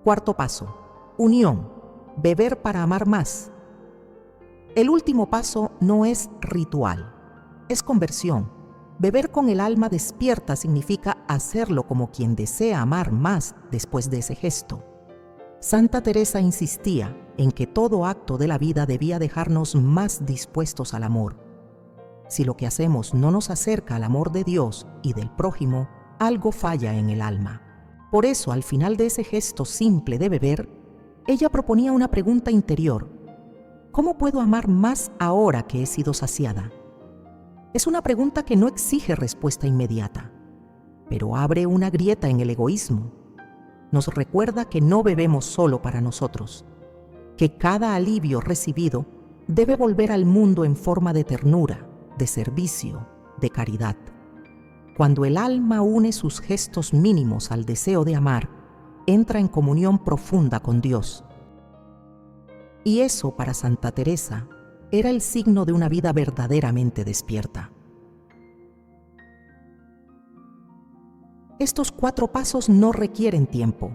Cuarto paso, unión, beber para amar más. El último paso no es ritual, es conversión. Beber con el alma despierta significa hacerlo como quien desea amar más después de ese gesto. Santa Teresa insistía en que todo acto de la vida debía dejarnos más dispuestos al amor. Si lo que hacemos no nos acerca al amor de Dios y del prójimo, algo falla en el alma. Por eso, al final de ese gesto simple de beber, ella proponía una pregunta interior: ¿cómo puedo amar más ahora que he sido saciada? Es una pregunta que no exige respuesta inmediata, pero abre una grieta en el egoísmo. Nos recuerda que no bebemos solo para nosotros, que cada alivio recibido debe volver al mundo en forma de ternura, de servicio, de caridad. Cuando el alma une sus gestos mínimos al deseo de amar, entra en comunión profunda con Dios. Y eso, para Santa Teresa, era el signo de una vida verdaderamente despierta. Estos 4 pasos no requieren tiempo,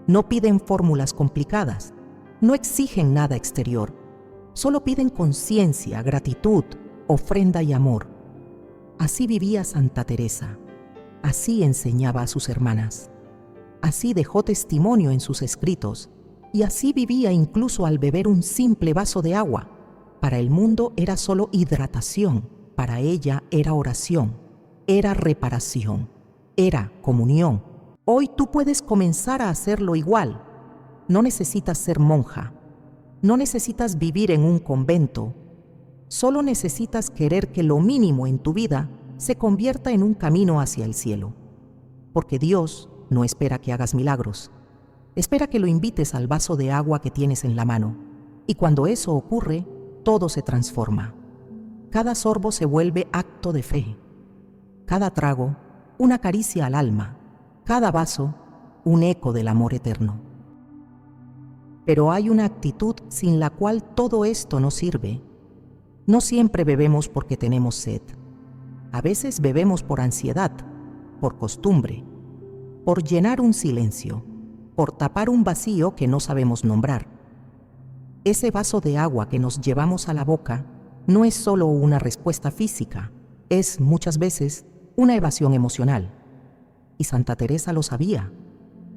no piden fórmulas complicadas, no exigen nada exterior, solo piden conciencia, gratitud, ofrenda y amor. Así vivía Santa Teresa, así enseñaba a sus hermanas, así dejó testimonio en sus escritos y así vivía incluso al beber un simple vaso de agua. Para el mundo era solo hidratación, para ella era oración, era reparación, era comunión. Hoy tú puedes comenzar a hacerlo igual. No necesitas ser monja, no necesitas vivir en un convento, solo necesitas querer que lo mínimo en tu vida se convierta en un camino hacia el cielo. Porque Dios no espera que hagas milagros, espera que lo invites al vaso de agua que tienes en la mano. Y cuando eso ocurre, todo se transforma. Cada sorbo se vuelve acto de fe. Cada trago, una caricia al alma. Cada vaso, un eco del amor eterno. Pero hay una actitud sin la cual todo esto no sirve. No siempre bebemos porque tenemos sed. A veces bebemos por ansiedad, por costumbre, por llenar un silencio, por tapar un vacío que no sabemos nombrar. Ese vaso de agua que nos llevamos a la boca no es solo una respuesta física, es muchas veces una evasión emocional. Y Santa Teresa lo sabía.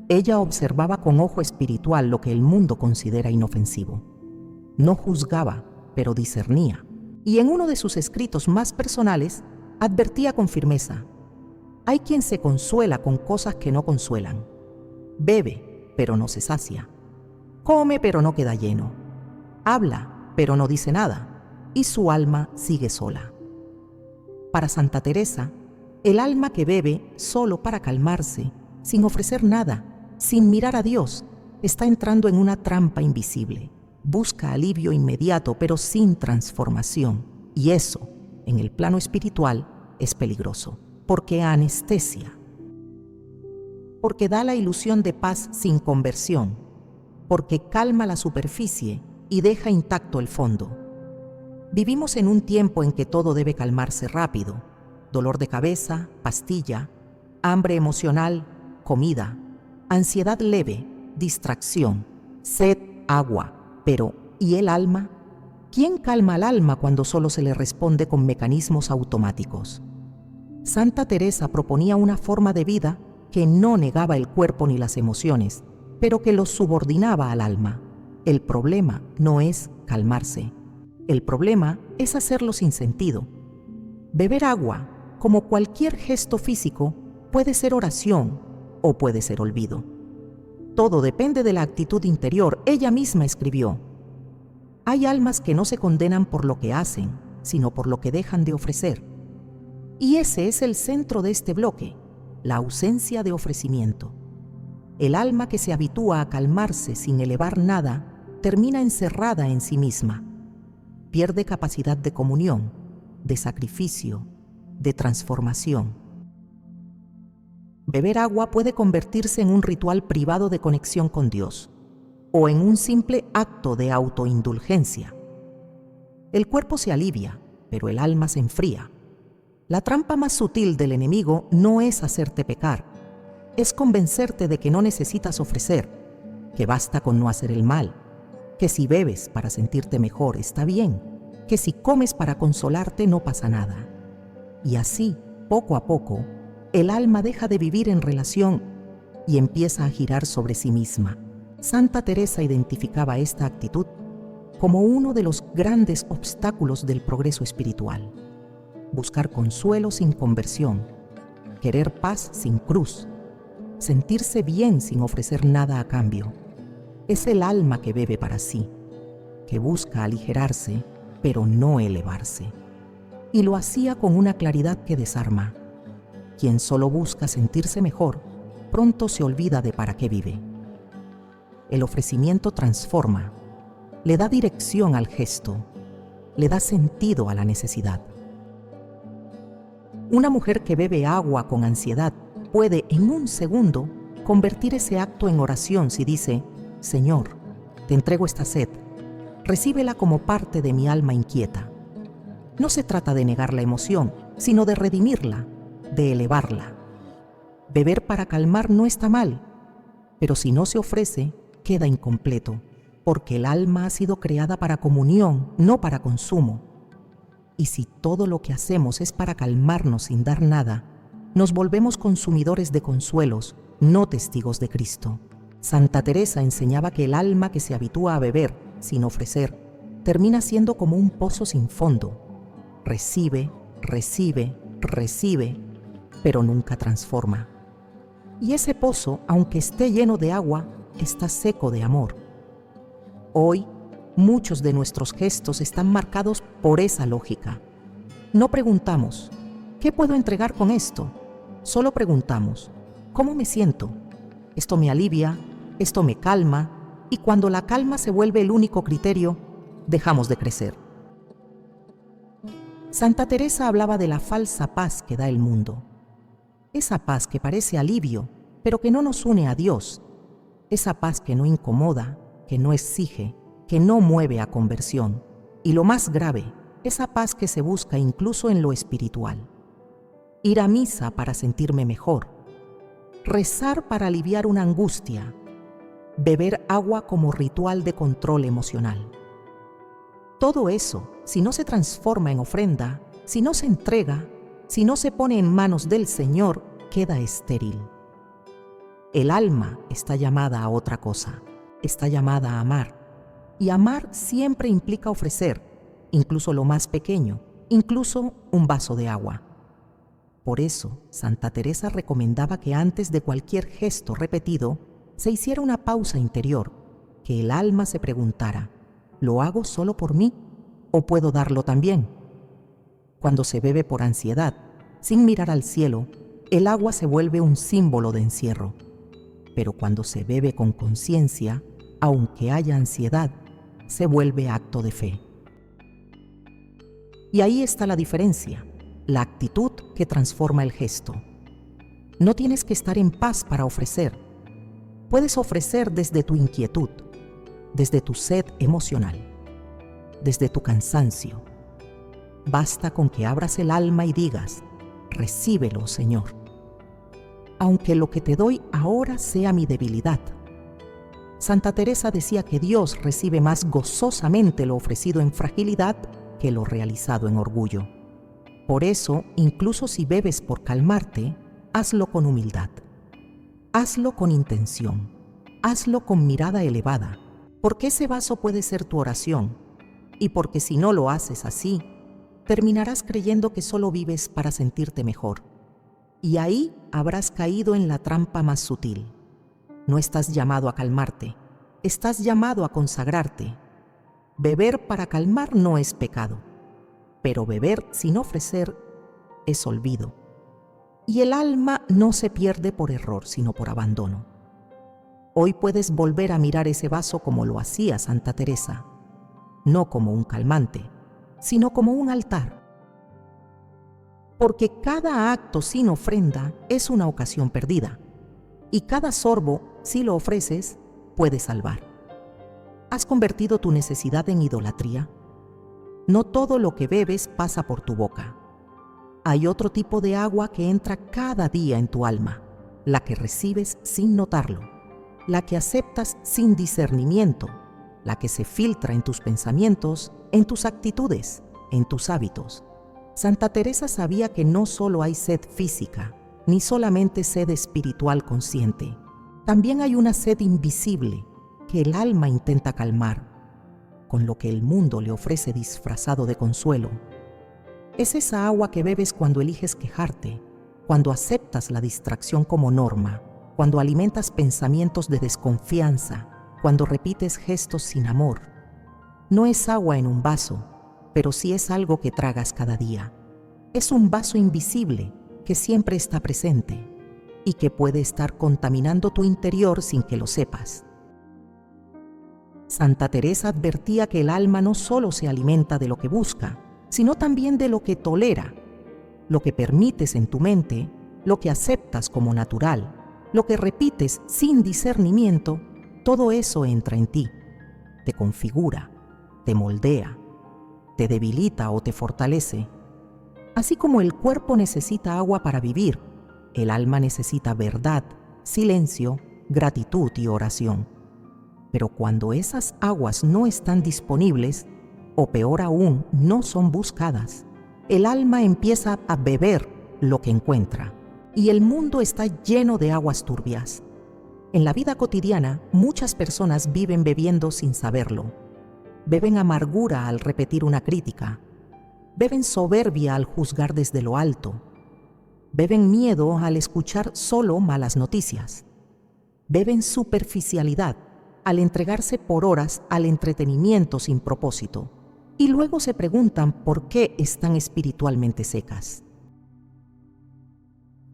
Ella observaba con ojo espiritual lo que el mundo considera inofensivo. No juzgaba, pero discernía. Y en uno de sus escritos más personales, advertía con firmeza: hay quien se consuela con cosas que no consuelan. Bebe, pero no se sacia. Come, pero no queda lleno. Habla, pero no dice nada. Y su alma sigue sola. Para Santa Teresa, el alma que bebe solo para calmarse, sin ofrecer nada, sin mirar a Dios, está entrando en una trampa invisible. Busca alivio inmediato, pero sin transformación. Y eso, en el plano espiritual, es peligroso, porque anestesia, porque da la ilusión de paz sin conversión, porque calma la superficie y deja intacto el fondo. Vivimos en un tiempo en que todo debe calmarse rápido: dolor de cabeza, pastilla, hambre emocional, comida, ansiedad leve, distracción, sed, agua. Pero, ¿y el alma? ¿Quién calma al alma cuando solo se le responde con mecanismos automáticos? Santa Teresa proponía una forma de vida que no negaba el cuerpo ni las emociones, pero que los subordinaba al alma. El problema no es calmarse. El problema es hacerlo sin sentido. Beber agua, como cualquier gesto físico, puede ser oración o puede ser olvido. Todo depende de la actitud interior. Ella misma escribió: hay almas que no se condenan por lo que hacen, sino por lo que dejan de ofrecer. Y ese es el centro de este bloque, la ausencia de ofrecimiento. El alma que se habitúa a calmarse sin elevar nada, termina encerrada en sí misma. pierde capacidad de comunión, de sacrificio, de transformación. Beber agua puede convertirse en un ritual privado de conexión con Dios o en un simple acto de autoindulgencia. El cuerpo se alivia, pero el alma se enfría. La trampa más sutil del enemigo no es hacerte pecar, es convencerte de que no necesitas ofrecer, que basta con no hacer el mal, que si bebes para sentirte mejor está bien, que si comes para consolarte no pasa nada. Y así, poco a poco, el alma deja de vivir en relación y empieza a girar sobre sí misma. Santa Teresa identificaba esta actitud como uno de los grandes obstáculos del progreso espiritual. Buscar consuelo sin conversión, querer paz sin cruz, sentirse bien sin ofrecer nada a cambio. Es el alma que bebe para sí, que busca aligerarse, pero no elevarse. Y lo hacía con una claridad que desarma. Quien solo busca sentirse mejor, pronto se olvida de para qué vive. El ofrecimiento transforma, le da dirección al gesto, le da sentido a la necesidad. Una mujer que bebe agua con ansiedad puede en un segundo convertir ese acto en oración si dice: Señor, te entrego esta sed, recíbela como parte de mi alma inquieta. No se trata de negar la emoción, sino de redimirla, de elevarla. Beber para calmar no está mal, pero si no se ofrece, queda incompleto, porque el alma ha sido creada para comunión, no para consumo. Y si todo lo que hacemos es para calmarnos sin dar nada, nos volvemos consumidores de consuelos, no testigos de Cristo. Santa Teresa enseñaba que el alma que se habitúa a beber sin ofrecer termina siendo como un pozo sin fondo. Recibe, recibe, recibe, pero nunca transforma. Y ese pozo, aunque esté lleno de agua, está seco de amor. Hoy, muchos de nuestros gestos están marcados por esa lógica. No preguntamos, ¿qué puedo entregar con esto? Solo preguntamos, ¿cómo me siento? Esto me alivia, esto me calma, y cuando la calma se vuelve el único criterio, dejamos de crecer. Santa Teresa hablaba de la falsa paz que da el mundo. Esa paz que parece alivio, pero que no nos une a Dios. Esa paz que no incomoda, que no exige, que no mueve a conversión. Y lo más grave, esa paz que se busca incluso en lo espiritual. Ir a misa para sentirme mejor. Rezar para aliviar una angustia. Beber agua como ritual de control emocional. Todo eso, si no se transforma en ofrenda, si no se entrega, si no se pone en manos del Señor, queda estéril. El alma está llamada a otra cosa, está llamada a amar. Y amar siempre implica ofrecer, incluso lo más pequeño, incluso un vaso de agua. Por eso, Santa Teresa recomendaba que antes de cualquier gesto repetido, se hiciera una pausa interior, que el alma se preguntara: ¿lo hago solo por mí o puedo darlo también? Cuando se bebe por ansiedad, sin mirar al cielo, el agua se vuelve un símbolo de encierro. Pero cuando se bebe con conciencia, aunque haya ansiedad, se vuelve acto de fe. Y ahí está la diferencia, la actitud que transforma el gesto. No tienes que estar en paz para ofrecer. Puedes ofrecer desde tu inquietud, desde tu sed emocional, desde tu cansancio. Basta con que abras el alma y digas: recíbelo, Señor. Aunque lo que te doy ahora sea mi debilidad. Santa Teresa decía que Dios recibe más gozosamente lo ofrecido en fragilidad que lo realizado en orgullo. Por eso, incluso si bebes por calmarte, hazlo con humildad. Hazlo con intención. Hazlo con mirada elevada, porque ese vaso puede ser tu oración, y porque si no lo haces así, terminarás creyendo que solo vives para sentirte mejor. Y ahí habrás caído en la trampa más sutil. No estás llamado a calmarte, estás llamado a consagrarte. Beber para calmar no es pecado, pero beber sin ofrecer es olvido. Y el alma no se pierde por error, sino por abandono. Hoy puedes volver a mirar ese vaso como lo hacía Santa Teresa, no como un calmante, sino como un altar. Porque cada acto sin ofrenda es una ocasión perdida, y cada sorbo, si lo ofreces, puede salvar. ¿Has convertido tu necesidad en idolatría? No todo lo que bebes pasa por tu boca. Hay otro tipo de agua que entra cada día en tu alma, la que recibes sin notarlo, la que aceptas sin discernimiento, la que se filtra en tus pensamientos, en tus actitudes, en tus hábitos. Santa Teresa sabía que no solo hay sed física, ni solamente sed espiritual consciente. También hay una sed invisible que el alma intenta calmar, con lo que el mundo le ofrece disfrazado de consuelo. Es esa agua que bebes cuando eliges quejarte, cuando aceptas la distracción como norma, cuando alimentas pensamientos de desconfianza, cuando repites gestos sin amor. No es agua en un vaso, pero sí es algo que tragas cada día. Es un vaso invisible que siempre está presente y que puede estar contaminando tu interior sin que lo sepas. Santa Teresa advertía que el alma no solo se alimenta de lo que busca, sino también de lo que tolera, lo que permites en tu mente, lo que aceptas como natural, lo que repites sin discernimiento. Todo eso entra en ti, te configura, te moldea, te debilita o te fortalece. Así como el cuerpo necesita agua para vivir, el alma necesita verdad, silencio, gratitud y oración. Pero cuando esas aguas no están disponibles, o peor aún, no son buscadas, el alma empieza a beber lo que encuentra, y el mundo está lleno de aguas turbias. En la vida cotidiana, muchas personas viven bebiendo sin saberlo. Beben amargura al repetir una crítica. Beben soberbia al juzgar desde lo alto. Beben miedo al escuchar solo malas noticias. Beben superficialidad al entregarse por horas al entretenimiento sin propósito. Y luego se preguntan por qué están espiritualmente secas.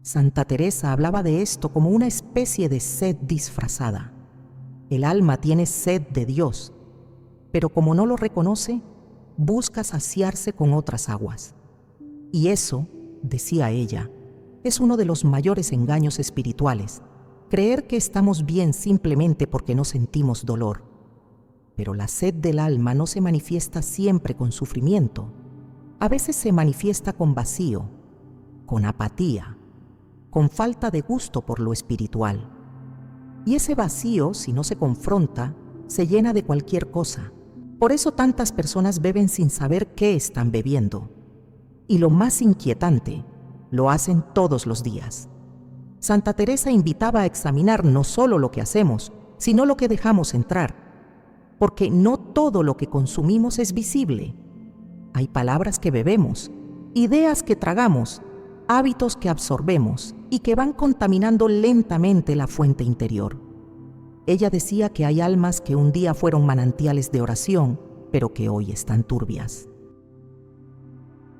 Santa Teresa hablaba de esto como una especie de sed disfrazada. El alma tiene sed de Dios, pero como no lo reconoce, busca saciarse con otras aguas. Y eso, decía ella, es uno de los mayores engaños espirituales, creer que estamos bien simplemente porque no sentimos dolor. Pero la sed del alma no se manifiesta siempre con sufrimiento. A veces se manifiesta con vacío, con apatía, con falta de gusto por lo espiritual. Y ese vacío, si no se confronta, se llena de cualquier cosa. Por eso tantas personas beben sin saber qué están bebiendo. Y lo más inquietante, lo hacen todos los días. Santa Teresa invitaba a examinar no solo lo que hacemos, sino lo que dejamos entrar. Porque no todo lo que consumimos es visible. Hay palabras que bebemos, ideas que tragamos, hábitos que absorbemos y que van contaminando lentamente la fuente interior. Ella decía que hay almas que un día fueron manantiales de oración, pero que hoy están turbias.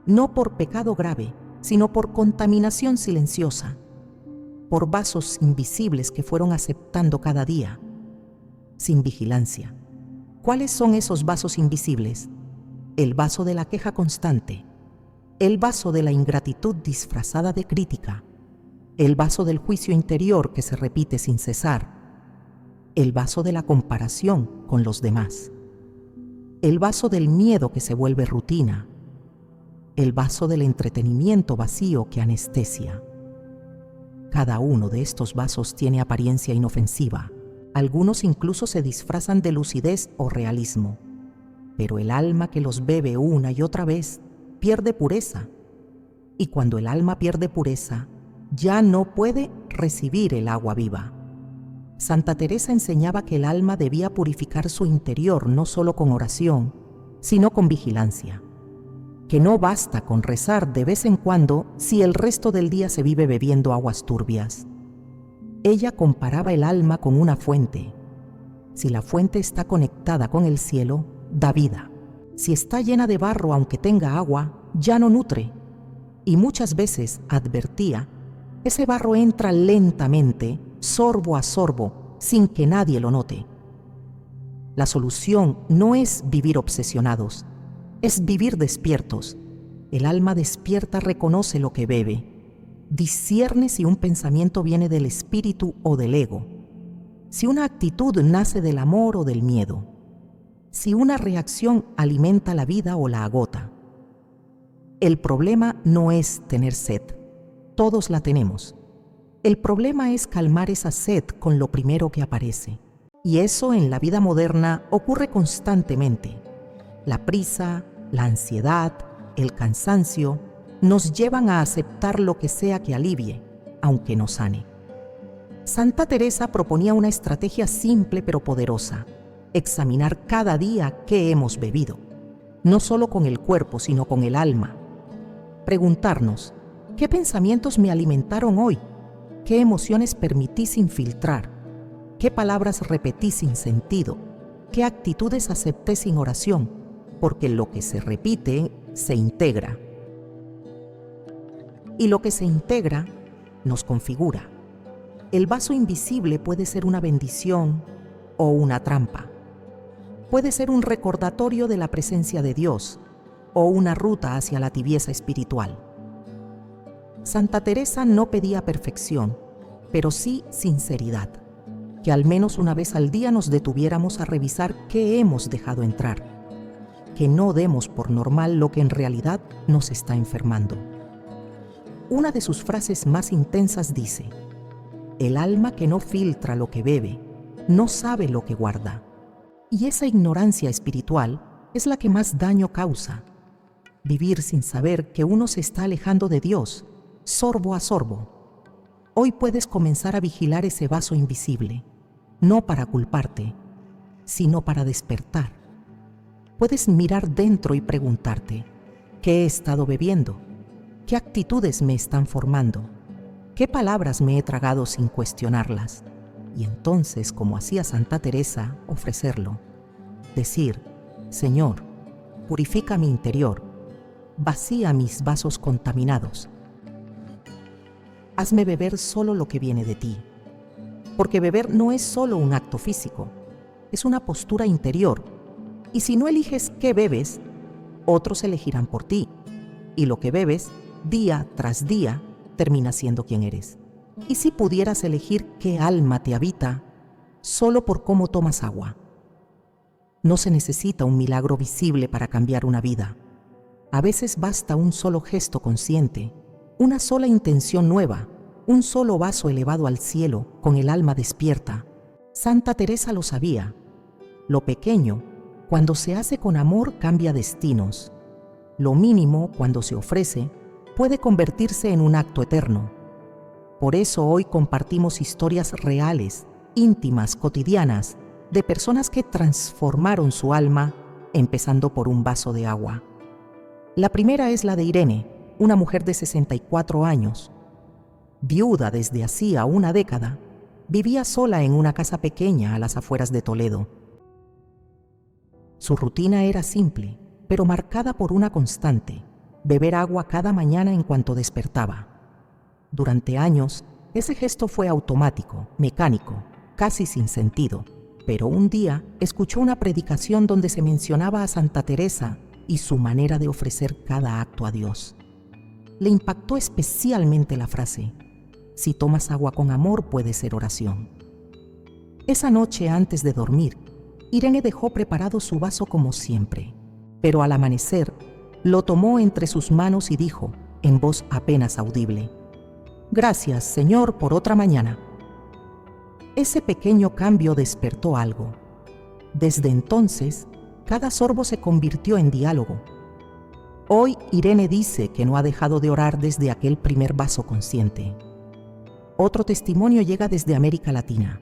No por pecado grave, sino por contaminación silenciosa, por vasos invisibles que fueron aceptando cada día, sin vigilancia. ¿Cuáles son esos vasos invisibles? El vaso de la queja constante, el vaso de la ingratitud disfrazada de crítica, el vaso del juicio interior que se repite sin cesar, el vaso de la comparación con los demás, el vaso del miedo que se vuelve rutina, el vaso del entretenimiento vacío que anestesia. Cada uno de estos vasos tiene apariencia inofensiva. Algunos incluso se disfrazan de lucidez o realismo, pero el alma que los bebe una y otra vez pierde pureza, y cuando el alma pierde pureza, ya no puede recibir el agua viva. Santa Teresa enseñaba que el alma debía purificar su interior no solo con oración, sino con vigilancia, que no basta con rezar de vez en cuando si el resto del día se vive bebiendo aguas turbias. Ella comparaba el alma con una fuente. Si la fuente está conectada con el cielo, da vida. Si está llena de barro aunque tenga agua, ya no nutre. Y muchas veces, advertía, ese barro entra lentamente, sorbo a sorbo, sin que nadie lo note. La solución no es vivir obsesionados, es vivir despiertos. El alma despierta reconoce lo que bebe, discierne si un pensamiento viene del espíritu o del ego, si una actitud nace del amor o del miedo, si una reacción alimenta la vida o la agota. El problema no es tener sed, todos la tenemos. El problema es calmar esa sed con lo primero que aparece. Y eso en la vida moderna ocurre constantemente. La prisa, la ansiedad, el cansancio nos llevan a aceptar lo que sea que alivie, aunque no sane. Santa Teresa proponía una estrategia simple pero poderosa: examinar cada día qué hemos bebido, no solo con el cuerpo, sino con el alma. Preguntarnos, ¿qué pensamientos me alimentaron hoy? ¿Qué emociones permití sin filtrar? ¿Qué palabras repetí sin sentido? ¿Qué actitudes acepté sin oración? Porque lo que se repite se integra. Y lo que se integra nos configura. El vaso invisible puede ser una bendición o una trampa. Puede ser un recordatorio de la presencia de Dios o una ruta hacia la tibieza espiritual. Santa Teresa no pedía perfección, pero sí sinceridad. Que al menos una vez al día nos detuviéramos a revisar qué hemos dejado entrar. Que no demos por normal lo que en realidad nos está enfermando. Una de sus frases más intensas dice: el alma que no filtra lo que bebe, no sabe lo que guarda. Y esa ignorancia espiritual es la que más daño causa. Vivir sin saber que uno se está alejando de Dios, sorbo a sorbo. Hoy puedes comenzar a vigilar ese vaso invisible, no para culparte, sino para despertar. Puedes mirar dentro y preguntarte: ¿qué he estado bebiendo? ¿Qué actitudes me están formando? ¿Qué palabras me he tragado sin cuestionarlas? Y entonces, como hacía Santa Teresa, ofrecerlo. Decir: Señor, purifica mi interior, vacía mis vasos contaminados. Hazme beber solo lo que viene de ti. Porque beber no es solo un acto físico, es una postura interior. Y si no eliges qué bebes, otros elegirán por ti. Y lo que bebes, día tras día, termina siendo quien eres. Y si pudieras elegir qué alma te habita, solo por cómo tomas agua. No se necesita un milagro visible para cambiar una vida. A veces basta un solo gesto consciente, una sola intención nueva, un solo vaso elevado al cielo con el alma despierta. Santa Teresa lo sabía. Lo pequeño, cuando se hace con amor, cambia destinos. Lo mínimo, cuando se ofrece, puede convertirse en un acto eterno. Por eso hoy compartimos historias reales, íntimas, cotidianas, de personas que transformaron su alma, empezando por un vaso de agua. La primera es la de Irene, una mujer de 64 años. Viuda desde hacía una década, vivía sola en una casa pequeña a las afueras de Toledo. Su rutina era simple, pero marcada por una constante: beber agua cada mañana en cuanto despertaba. Durante años, ese gesto fue automático, mecánico, casi sin sentido. Pero un día escuchó una predicación donde se mencionaba a Santa Teresa y su manera de ofrecer cada acto a Dios. Le impactó especialmente la frase: si tomas agua con amor, puede ser oración. Esa noche, antes de dormir, Irene dejó preparado su vaso como siempre, pero al amanecer lo tomó entre sus manos y dijo, en voz apenas audible: «Gracias, Señor, por otra mañana». Ese pequeño cambio despertó algo. Desde entonces, cada sorbo se convirtió en diálogo. Hoy Irene dice que no ha dejado de orar desde aquel primer vaso consciente. Otro testimonio llega desde América Latina.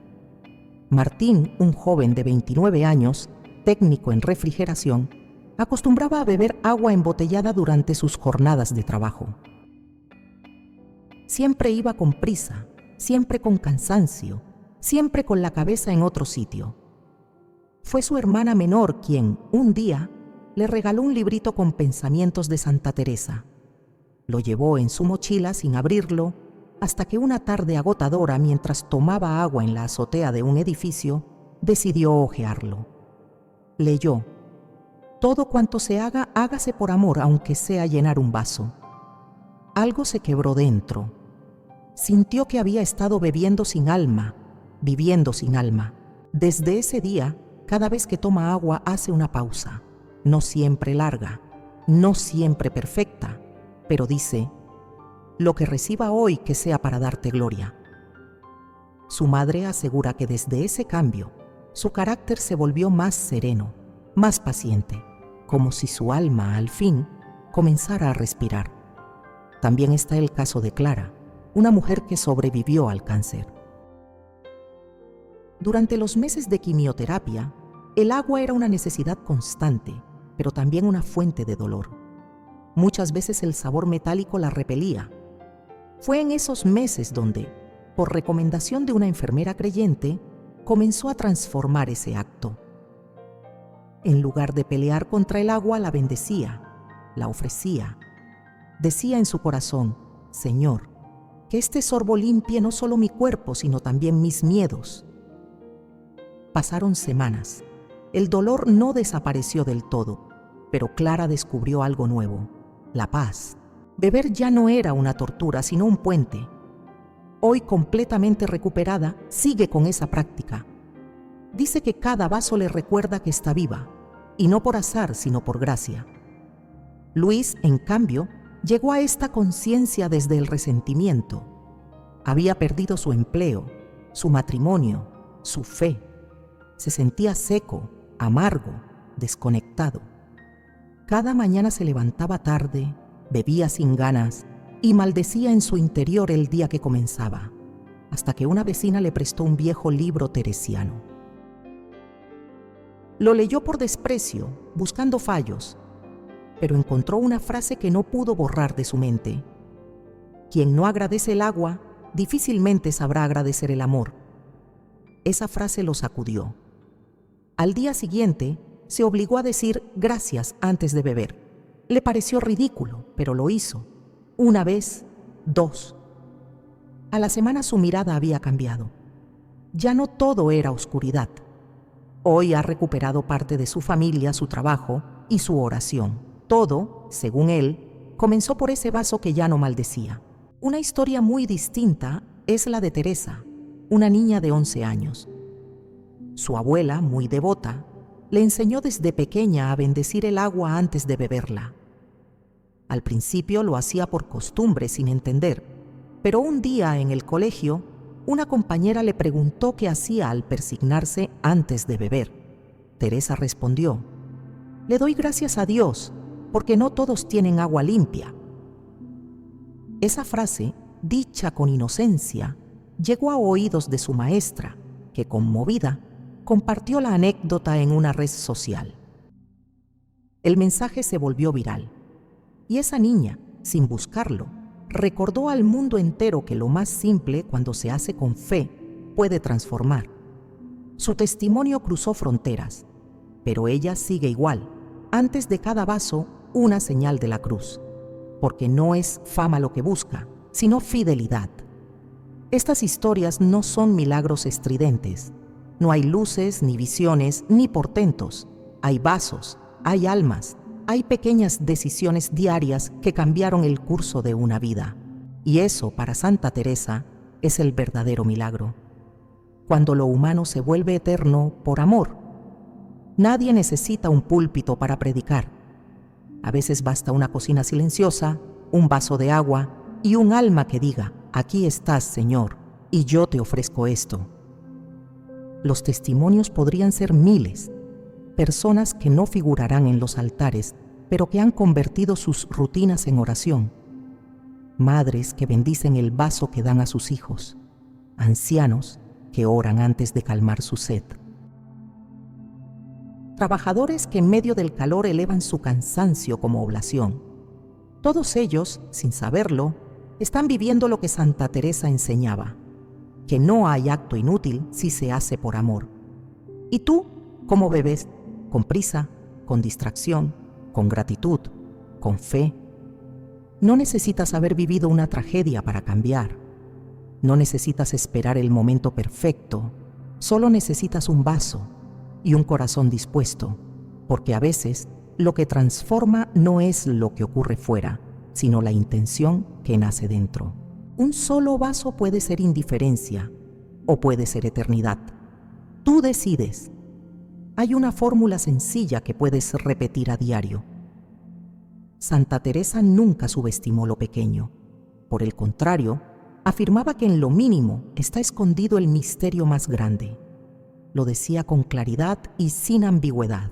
Martín, un joven de 29 años, técnico en refrigeración, acostumbraba a beber agua embotellada durante sus jornadas de trabajo. Siempre iba con prisa, siempre con cansancio, siempre con la cabeza en otro sitio. Fue su hermana menor quien, un día, le regaló un librito con pensamientos de Santa Teresa. Lo llevó en su mochila sin abrirlo, hasta que una tarde agotadora, mientras tomaba agua en la azotea de un edificio, decidió hojearlo. Leyó: Todo cuanto se haga, hágase por amor, aunque sea llenar un vaso. Algo se quebró dentro. Sintió que había estado bebiendo sin alma, viviendo sin alma. Desde ese día, cada vez que toma agua hace una pausa, no siempre larga, no siempre perfecta, pero dice: lo que reciba hoy que sea para darte gloria. Su madre asegura que desde ese cambio, su carácter se volvió más sereno, más paciente, como si su alma, al fin, comenzara a respirar. También está el caso de Clara, una mujer que sobrevivió al cáncer. Durante los meses de quimioterapia, el agua era una necesidad constante, pero también una fuente de dolor. Muchas veces el sabor metálico la repelía. Fue en esos meses donde, por recomendación de una enfermera creyente, comenzó a transformar ese acto. En lugar de pelear contra el agua, la bendecía, la ofrecía. Decía en su corazón: Señor, que este sorbo limpie no solo mi cuerpo, sino también mis miedos. Pasaron semanas. El dolor no desapareció del todo, pero Clara descubrió algo nuevo: la paz. Beber ya no era una tortura, sino un puente. Hoy, completamente recuperada, sigue con esa práctica. Dice que cada vaso le recuerda que está viva, y no por azar, sino por gracia. Luis, en cambio, llegó a esta conciencia desde el resentimiento. Había perdido su empleo, su matrimonio, su fe. Se sentía seco, amargo, desconectado. Cada mañana se levantaba tarde, bebía sin ganas y maldecía en su interior el día que comenzaba, hasta que una vecina le prestó un viejo libro teresiano. Lo leyó por desprecio, buscando fallos, pero encontró una frase que no pudo borrar de su mente: quien no agradece el agua, difícilmente sabrá agradecer el amor. Esa frase lo sacudió. Al día siguiente, se obligó a decir gracias antes de beber. Le pareció ridículo, pero lo hizo. Una vez, dos. A la semana su mirada había cambiado. Ya no todo era oscuridad. Hoy ha recuperado parte de su familia, su trabajo y su oración. Todo, según él, comenzó por ese vaso que ya no maldecía. Una historia muy distinta es la de Teresa, una niña de 11 años. Su abuela, muy devota, le enseñó desde pequeña a bendecir el agua antes de beberla. Al principio lo hacía por costumbre, sin entender, pero un día en el colegio, una compañera le preguntó qué hacía al persignarse antes de beber. Teresa respondió: le doy gracias a Dios, porque no todos tienen agua limpia. Esa frase, dicha con inocencia, llegó a oídos de su maestra, que, conmovida, compartió la anécdota en una red social. El mensaje se volvió viral, y esa niña, sin buscarlo, recordó al mundo entero que lo más simple, cuando se hace con fe, puede transformar. Su testimonio cruzó fronteras, pero ella sigue igual. Antes de cada vaso, una señal de la cruz, porque no es fama lo que busca, sino fidelidad. Estas historias no son milagros estridentes. No hay luces, ni visiones, ni portentos. Hay vasos, hay almas, hay pequeñas decisiones diarias que cambiaron el curso de una vida. Y eso, para Santa Teresa, es el verdadero milagro. Cuando lo humano se vuelve eterno por amor. Nadie necesita un púlpito para predicar. A veces basta una cocina silenciosa, un vaso de agua y un alma que diga: aquí estás, Señor, y yo te ofrezco esto. Los testimonios podrían ser miles, personas que no figurarán en los altares, pero que han convertido sus rutinas en oración, madres que bendicen el vaso que dan a sus hijos, ancianos que oran antes de calmar su sed, trabajadores que en medio del calor elevan su cansancio como oblación. Todos ellos, sin saberlo, están viviendo lo que Santa Teresa enseñaba: que no hay acto inútil si se hace por amor. ¿Y tú cómo bebes? ¿Con prisa? ¿Con distracción? ¿Con gratitud? ¿Con fe? No necesitas haber vivido una tragedia para cambiar. No necesitas esperar el momento perfecto. Solo necesitas un vaso y un corazón dispuesto, porque a veces lo que transforma no es lo que ocurre fuera, sino la intención que nace dentro. Un solo vaso puede ser indiferencia o puede ser eternidad. Tú decides. Hay una fórmula sencilla que puedes repetir a diario. Santa Teresa nunca subestimó lo pequeño. Por el contrario, afirmaba que en lo mínimo está escondido el misterio más grande. Lo decía con claridad y sin ambigüedad.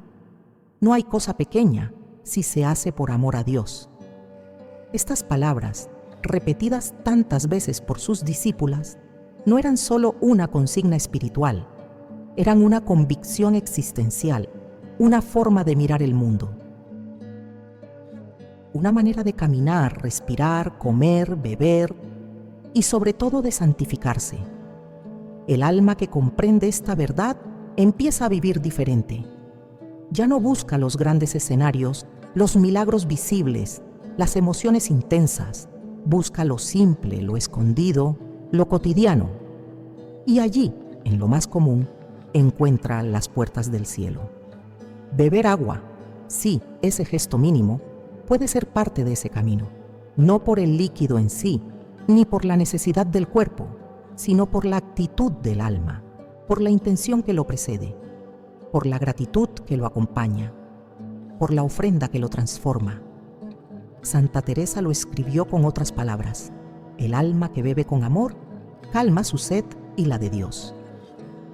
No hay cosa pequeña si se hace por amor a Dios. Estas palabras, repetidas tantas veces por sus discípulas, no eran solo una consigna espiritual, eran una convicción existencial, una forma de mirar el mundo. Una manera de caminar, respirar, comer, beber y sobre todo de santificarse. El alma que comprende esta verdad empieza a vivir diferente. Ya no busca los grandes escenarios, los milagros visibles, las emociones intensas. Busca lo simple, lo escondido, lo cotidiano. Y allí, en lo más común, encuentra las puertas del cielo. Beber agua, sí, ese gesto mínimo, puede ser parte de ese camino. No por el líquido en sí, ni por la necesidad del cuerpo, sino por la actitud del alma, por la intención que lo precede, por la gratitud que lo acompaña, por la ofrenda que lo transforma. Santa Teresa lo escribió con otras palabras: el alma que bebe con amor calma su sed y la de Dios.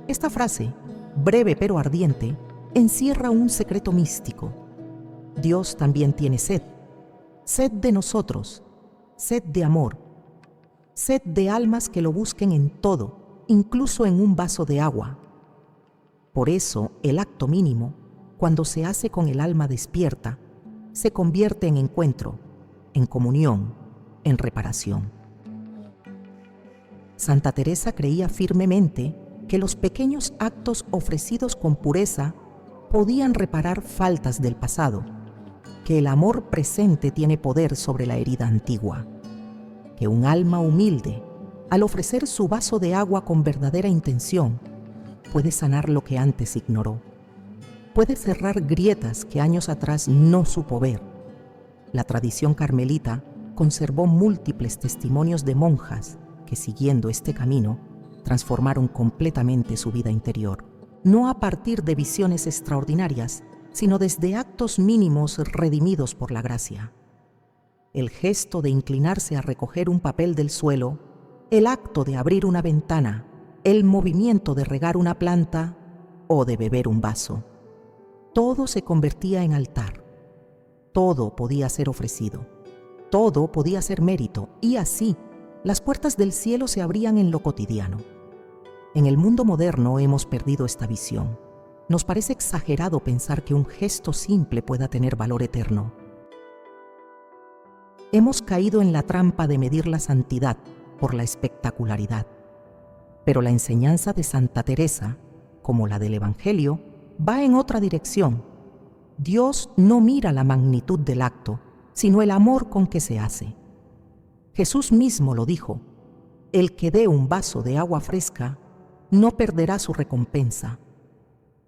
Esta frase, breve pero ardiente, encierra un secreto místico. Dios también tiene sed, sed de nosotros, sed de amor, sed de almas que lo busquen en todo, incluso en un vaso de agua. Por eso, el acto mínimo, cuando se hace con el alma despierta, se convierte en encuentro, en comunión, en reparación. Santa Teresa creía firmemente que los pequeños actos ofrecidos con pureza podían reparar faltas del pasado, que el amor presente tiene poder sobre la herida antigua, que un alma humilde, al ofrecer su vaso de agua con verdadera intención, puede sanar lo que antes ignoró, puede cerrar grietas que años atrás no supo ver. La tradición carmelita conservó múltiples testimonios de monjas que, siguiendo este camino, transformaron completamente su vida interior, no a partir de visiones extraordinarias, sino desde actos mínimos redimidos por la gracia. El gesto de inclinarse a recoger un papel del suelo, el acto de abrir una ventana, el movimiento de regar una planta o de beber un vaso. Todo se convertía en altar. Todo podía ser ofrecido. Todo podía ser mérito, y así las puertas del cielo se abrían en lo cotidiano. En el mundo moderno hemos perdido esta visión. Nos parece exagerado pensar que un gesto simple pueda tener valor eterno. Hemos caído en la trampa de medir la santidad por la espectacularidad. Pero la enseñanza de Santa Teresa, como la del Evangelio, va en otra dirección. Dios no mira la magnitud del acto, sino el amor con que se hace. Jesús mismo lo dijo: el que dé un vaso de agua fresca no perderá su recompensa.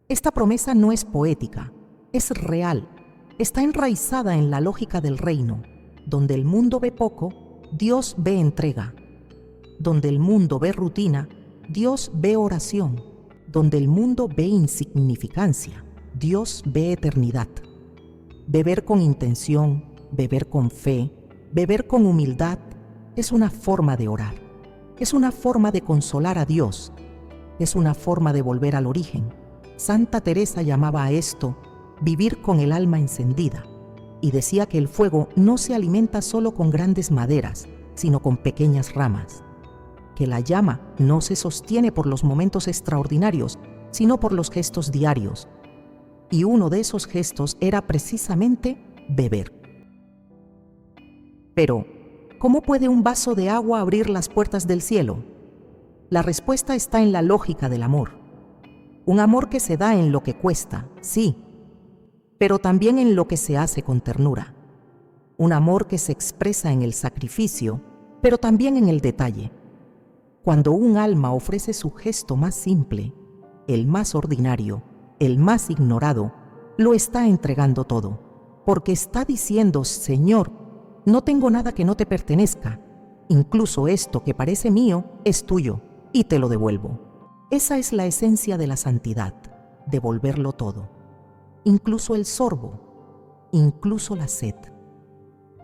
Esta promesa no es poética, es real, está enraizada en la lógica del reino. Donde el mundo ve poco, Dios ve entrega. Donde el mundo ve rutina, Dios ve oración. Donde el mundo ve insignificancia, Dios ve eternidad. Beber con intención, beber con fe, beber con humildad, es una forma de orar. Es una forma de consolar a Dios. Es una forma de volver al origen. Santa Teresa llamaba a esto vivir con el alma encendida, y decía que el fuego no se alimenta solo con grandes maderas, sino con pequeñas ramas, que la llama no se sostiene por los momentos extraordinarios, sino por los gestos diarios, y uno de esos gestos era precisamente beber. Pero, ¿cómo puede un vaso de agua abrir las puertas del cielo? La respuesta está en la lógica del amor. Un amor que se da en lo que cuesta, sí, pero también en lo que se hace con ternura. Un amor que se expresa en el sacrificio, pero también en el detalle. Cuando un alma ofrece su gesto más simple, el más ordinario, el más ignorado, lo está entregando todo. porque está diciendo: Señor, no tengo nada que no te pertenezca. Incluso esto que parece mío es tuyo y te lo devuelvo. Esa es la esencia de la santidad, devolverlo todo, incluso el sorbo, incluso la sed.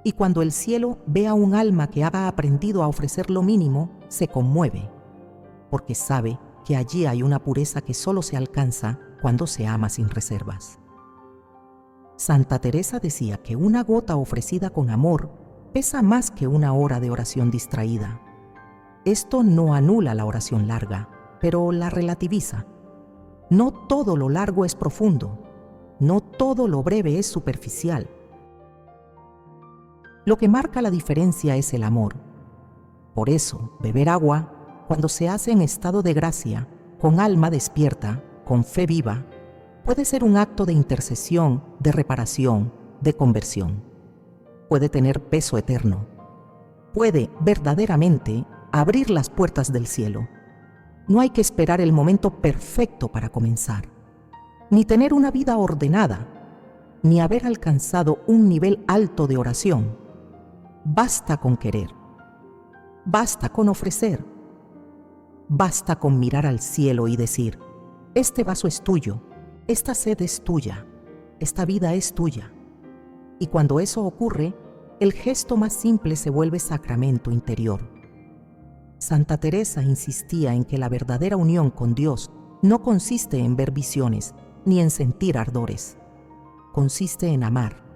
Y cuando el cielo ve a un alma que ha aprendido a ofrecer lo mínimo, se conmueve, porque sabe que allí hay una pureza que solo se alcanza cuando se ama sin reservas. Santa Teresa decía que una gota ofrecida con amor pesa más que una hora de oración distraída. Esto no anula la oración larga, pero la relativiza. No todo lo largo es profundo, no todo lo breve es superficial. Lo que marca la diferencia es el amor. Por eso, beber agua, cuando se hace en estado de gracia, con alma despierta, con fe viva, puede ser un acto de intercesión, de reparación, de conversión. Puede tener peso eterno. Puede verdaderamente abrir las puertas del cielo. No hay que esperar el momento perfecto para comenzar, ni tener una vida ordenada, ni haber alcanzado un nivel alto de oración. Basta con querer, basta con ofrecer, basta con mirar al cielo y decir: este vaso es tuyo, esta sed es tuya, esta vida es tuya. Y cuando eso ocurre, el gesto más simple se vuelve sacramento interior. Santa Teresa insistía en que la verdadera unión con Dios no consiste en ver visiones ni en sentir ardores. Consiste en amar.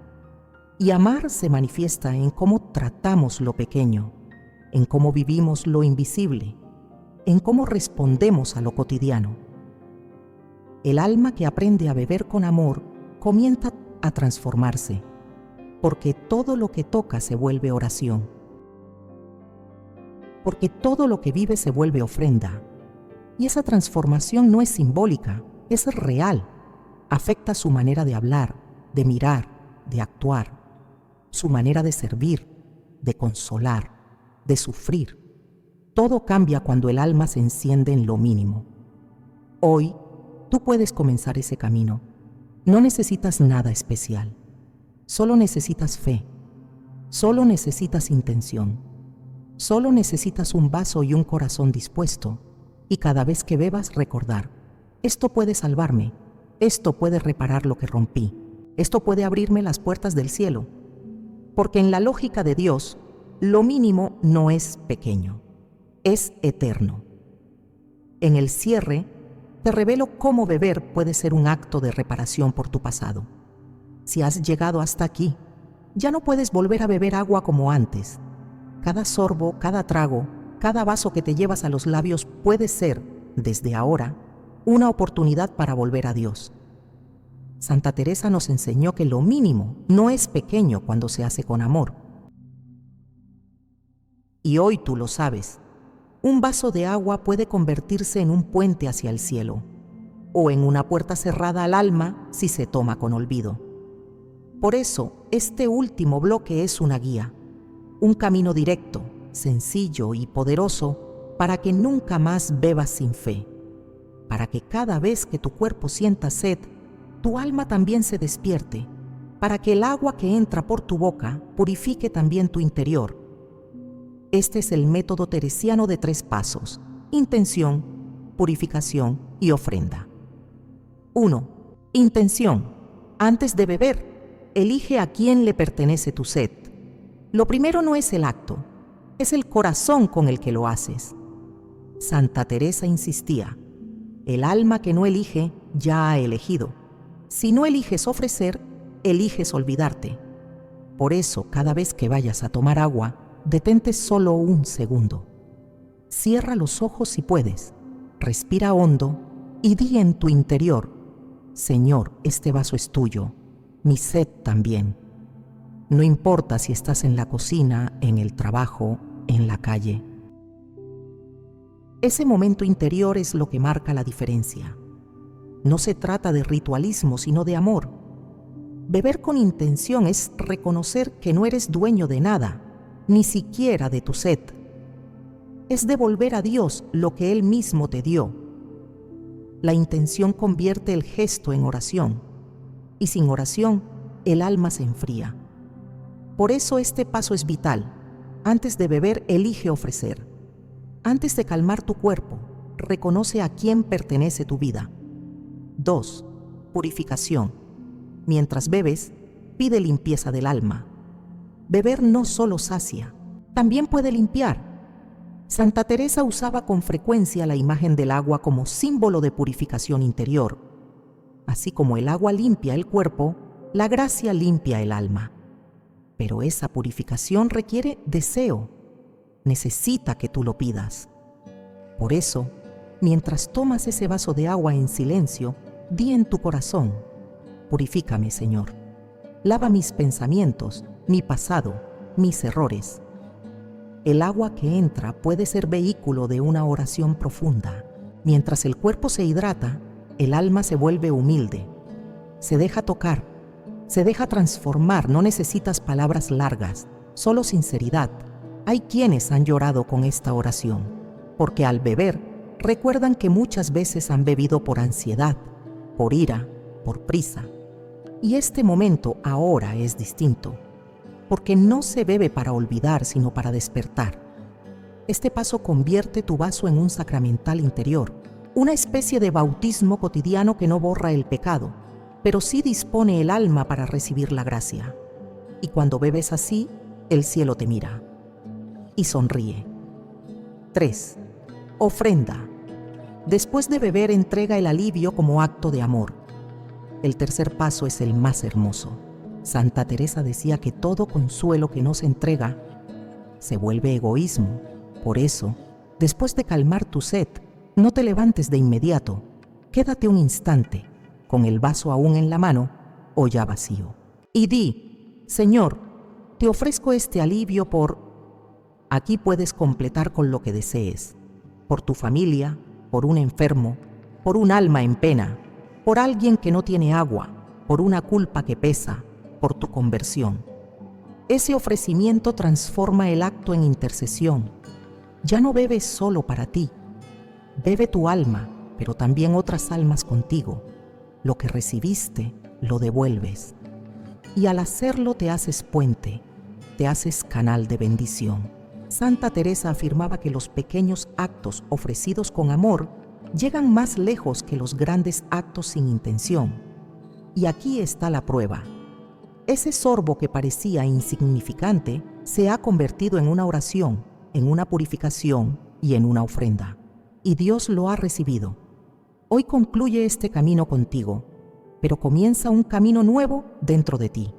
Y amar se manifiesta en cómo tratamos lo pequeño, en cómo vivimos lo invisible, en cómo respondemos a lo cotidiano. El alma que aprende a beber con amor comienza a transformarse, porque todo lo que toca se vuelve oración. Porque todo lo que vive se vuelve ofrenda. Y esa transformación no es simbólica, es real. Afecta su manera de hablar, de mirar, de actuar, su manera de servir, de consolar, de sufrir. Todo cambia cuando el alma se enciende en lo mínimo. Hoy, tú puedes comenzar ese camino. No necesitas nada especial. Solo necesitas fe. Solo necesitas intención. Solo necesitas un vaso y un corazón dispuesto, y cada vez que bebas recordar: esto puede salvarme, esto puede reparar lo que rompí, esto puede abrirme las puertas del cielo. Porque en la lógica de Dios, lo mínimo no es pequeño, es eterno. En el cierre, te revelo cómo beber puede ser un acto de reparación por tu pasado. Si has llegado hasta aquí, ya no puedes volver a beber agua como antes. Cada sorbo, cada trago, cada vaso que te llevas a los labios puede ser, desde ahora, una oportunidad para volver a Dios. Santa Teresa nos enseñó que lo mínimo no es pequeño cuando se hace con amor. Y hoy tú lo sabes. Un vaso de agua puede convertirse en un puente hacia el cielo, o en una puerta cerrada al alma si se toma con olvido. Por eso, este último bloque es una guía. Un camino directo, sencillo y poderoso para que nunca más bebas sin fe, para que cada vez que tu cuerpo sienta sed, tu alma también se despierte, para que el agua que entra por tu boca purifique también tu interior. Este es el método teresiano de 3 pasos: intención, purificación y ofrenda. 1. Intención. Antes de beber, elige a quién le pertenece tu sed. Lo primero no es el acto, es el corazón con el que lo haces. Santa Teresa insistía: el alma que no elige ya ha elegido. Si no eliges ofrecer, eliges olvidarte. Por eso, cada vez que vayas a tomar agua, detente solo un segundo. Cierra los ojos si puedes, respira hondo y di en tu interior: Señor, este vaso es tuyo, mi sed también. No importa si estás en la cocina, en el trabajo, en la calle. Ese momento interior es lo que marca la diferencia. No se trata de ritualismo, sino de amor. Beber con intención es reconocer que no eres dueño de nada, ni siquiera de tu sed. Es devolver a Dios lo que Él mismo te dio. La intención convierte el gesto en oración, y sin oración, el alma se enfría. Por eso este paso es vital. Antes de beber, elige ofrecer. Antes de calmar tu cuerpo, reconoce a quién pertenece tu vida. 2. Purificación. Mientras bebes, pide limpieza del alma. Beber no solo sacia, también puede limpiar. Santa Teresa usaba con frecuencia la imagen del agua como símbolo de purificación interior. Así como el agua limpia el cuerpo, la gracia limpia el alma. Pero esa purificación requiere deseo. Necesita que tú lo pidas. Por eso, mientras tomas ese vaso de agua en silencio, di en tu corazón: purifícame, Señor. Lava mis pensamientos, mi pasado, mis errores. El agua que entra puede ser vehículo de una oración profunda. Mientras el cuerpo se hidrata, el alma se vuelve humilde. Se deja tocar, se deja transformar. No necesitas palabras largas, solo sinceridad. Hay quienes han llorado con esta oración, porque al beber recuerdan que muchas veces han bebido por ansiedad, por ira, por prisa. Y este momento ahora es distinto, porque no se bebe para olvidar, sino para despertar. Este paso convierte tu vaso en un sacramental interior, una especie de bautismo cotidiano que no borra el pecado, pero sí dispone el alma para recibir la gracia. Y cuando bebes así, el cielo te mira y sonríe. 3. Ofrenda. Después de beber, entrega el alivio como acto de amor. El tercer paso es el más hermoso. Santa Teresa decía que todo consuelo que no se entrega se vuelve egoísmo. Por eso, después de calmar tu sed, no te levantes de inmediato. Quédate un instante, con el vaso aún en la mano o ya vacío. Y di: Señor, te ofrezco este alivio por... Aquí puedes completar con lo que desees. Por tu familia, por un enfermo, por un alma en pena, por alguien que no tiene agua, por una culpa que pesa, por tu conversión. Ese ofrecimiento transforma el acto en intercesión. Ya no bebes solo para ti. Bebe tu alma, pero también otras almas contigo. Lo que recibiste, lo devuelves. Y al hacerlo te haces puente, te haces canal de bendición. Santa Teresa afirmaba que los pequeños actos ofrecidos con amor llegan más lejos que los grandes actos sin intención. Y aquí está la prueba. Ese sorbo que parecía insignificante se ha convertido en una oración, en una purificación y en una ofrenda. Y Dios lo ha recibido. Hoy concluye este camino contigo, pero comienza un camino nuevo dentro de ti.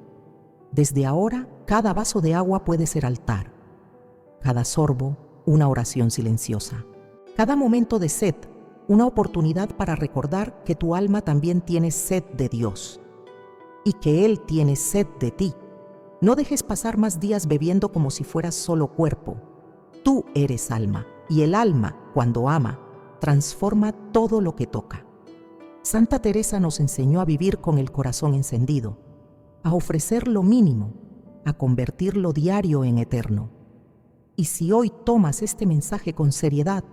Desde ahora, cada vaso de agua puede ser altar. Cada sorbo, una oración silenciosa. Cada momento de sed, una oportunidad para recordar que tu alma también tiene sed de Dios y que Él tiene sed de ti. No dejes pasar más días bebiendo como si fueras solo cuerpo. Tú eres alma, y el alma, cuando ama, transforma todo lo que toca. Santa Teresa nos enseñó a vivir con el corazón encendido, a ofrecer lo mínimo, a convertir lo diario en eterno. Y si hoy tomas este mensaje con seriedad,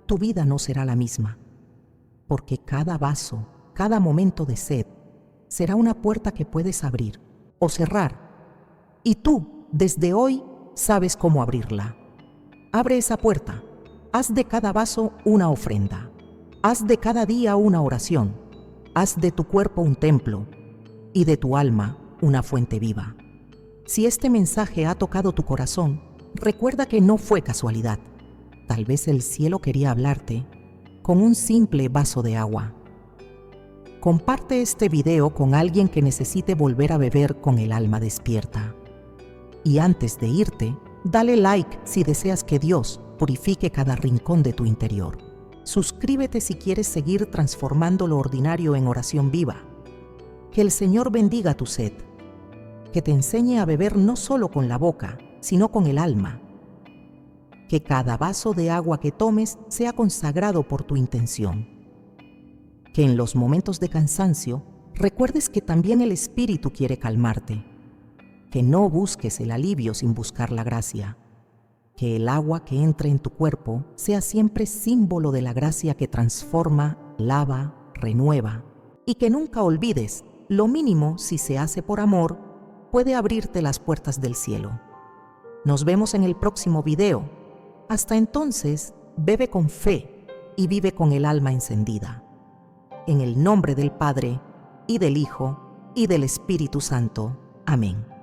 tu vida no será la misma, porque cada vaso, cada momento de sed, será una puerta que puedes abrir o cerrar, y tú, desde hoy, sabes cómo abrirla. Abre esa puerta, haz de cada vaso una ofrenda, haz de cada día una oración, haz de tu cuerpo un templo y de tu alma una fuente viva. Si este mensaje ha tocado tu corazón, recuerda que no fue casualidad. Tal vez el cielo quería hablarte con un simple vaso de agua. Comparte este video con alguien que necesite volver a beber con el alma despierta. Y antes de irte, dale like si deseas que Dios purifique cada rincón de tu interior. Suscríbete si quieres seguir transformando lo ordinario en oración viva. Que el Señor bendiga tu sed, que te enseñe a beber no solo con la boca, sino con el alma. Que cada vaso de agua que tomes sea consagrado por tu intención. Que en los momentos de cansancio recuerdes que también el Espíritu quiere calmarte. Que no busques el alivio sin buscar la gracia. Que el agua que entre en tu cuerpo sea siempre símbolo de la gracia que transforma, lava, renueva. Y que nunca olvides lo mínimo, si se hace por amor, puede abrirte las puertas del cielo. Nos vemos en el próximo video. Hasta entonces, bebe con fe y vive con el alma encendida. En el nombre del Padre, y del Hijo, y del Espíritu Santo. Amén.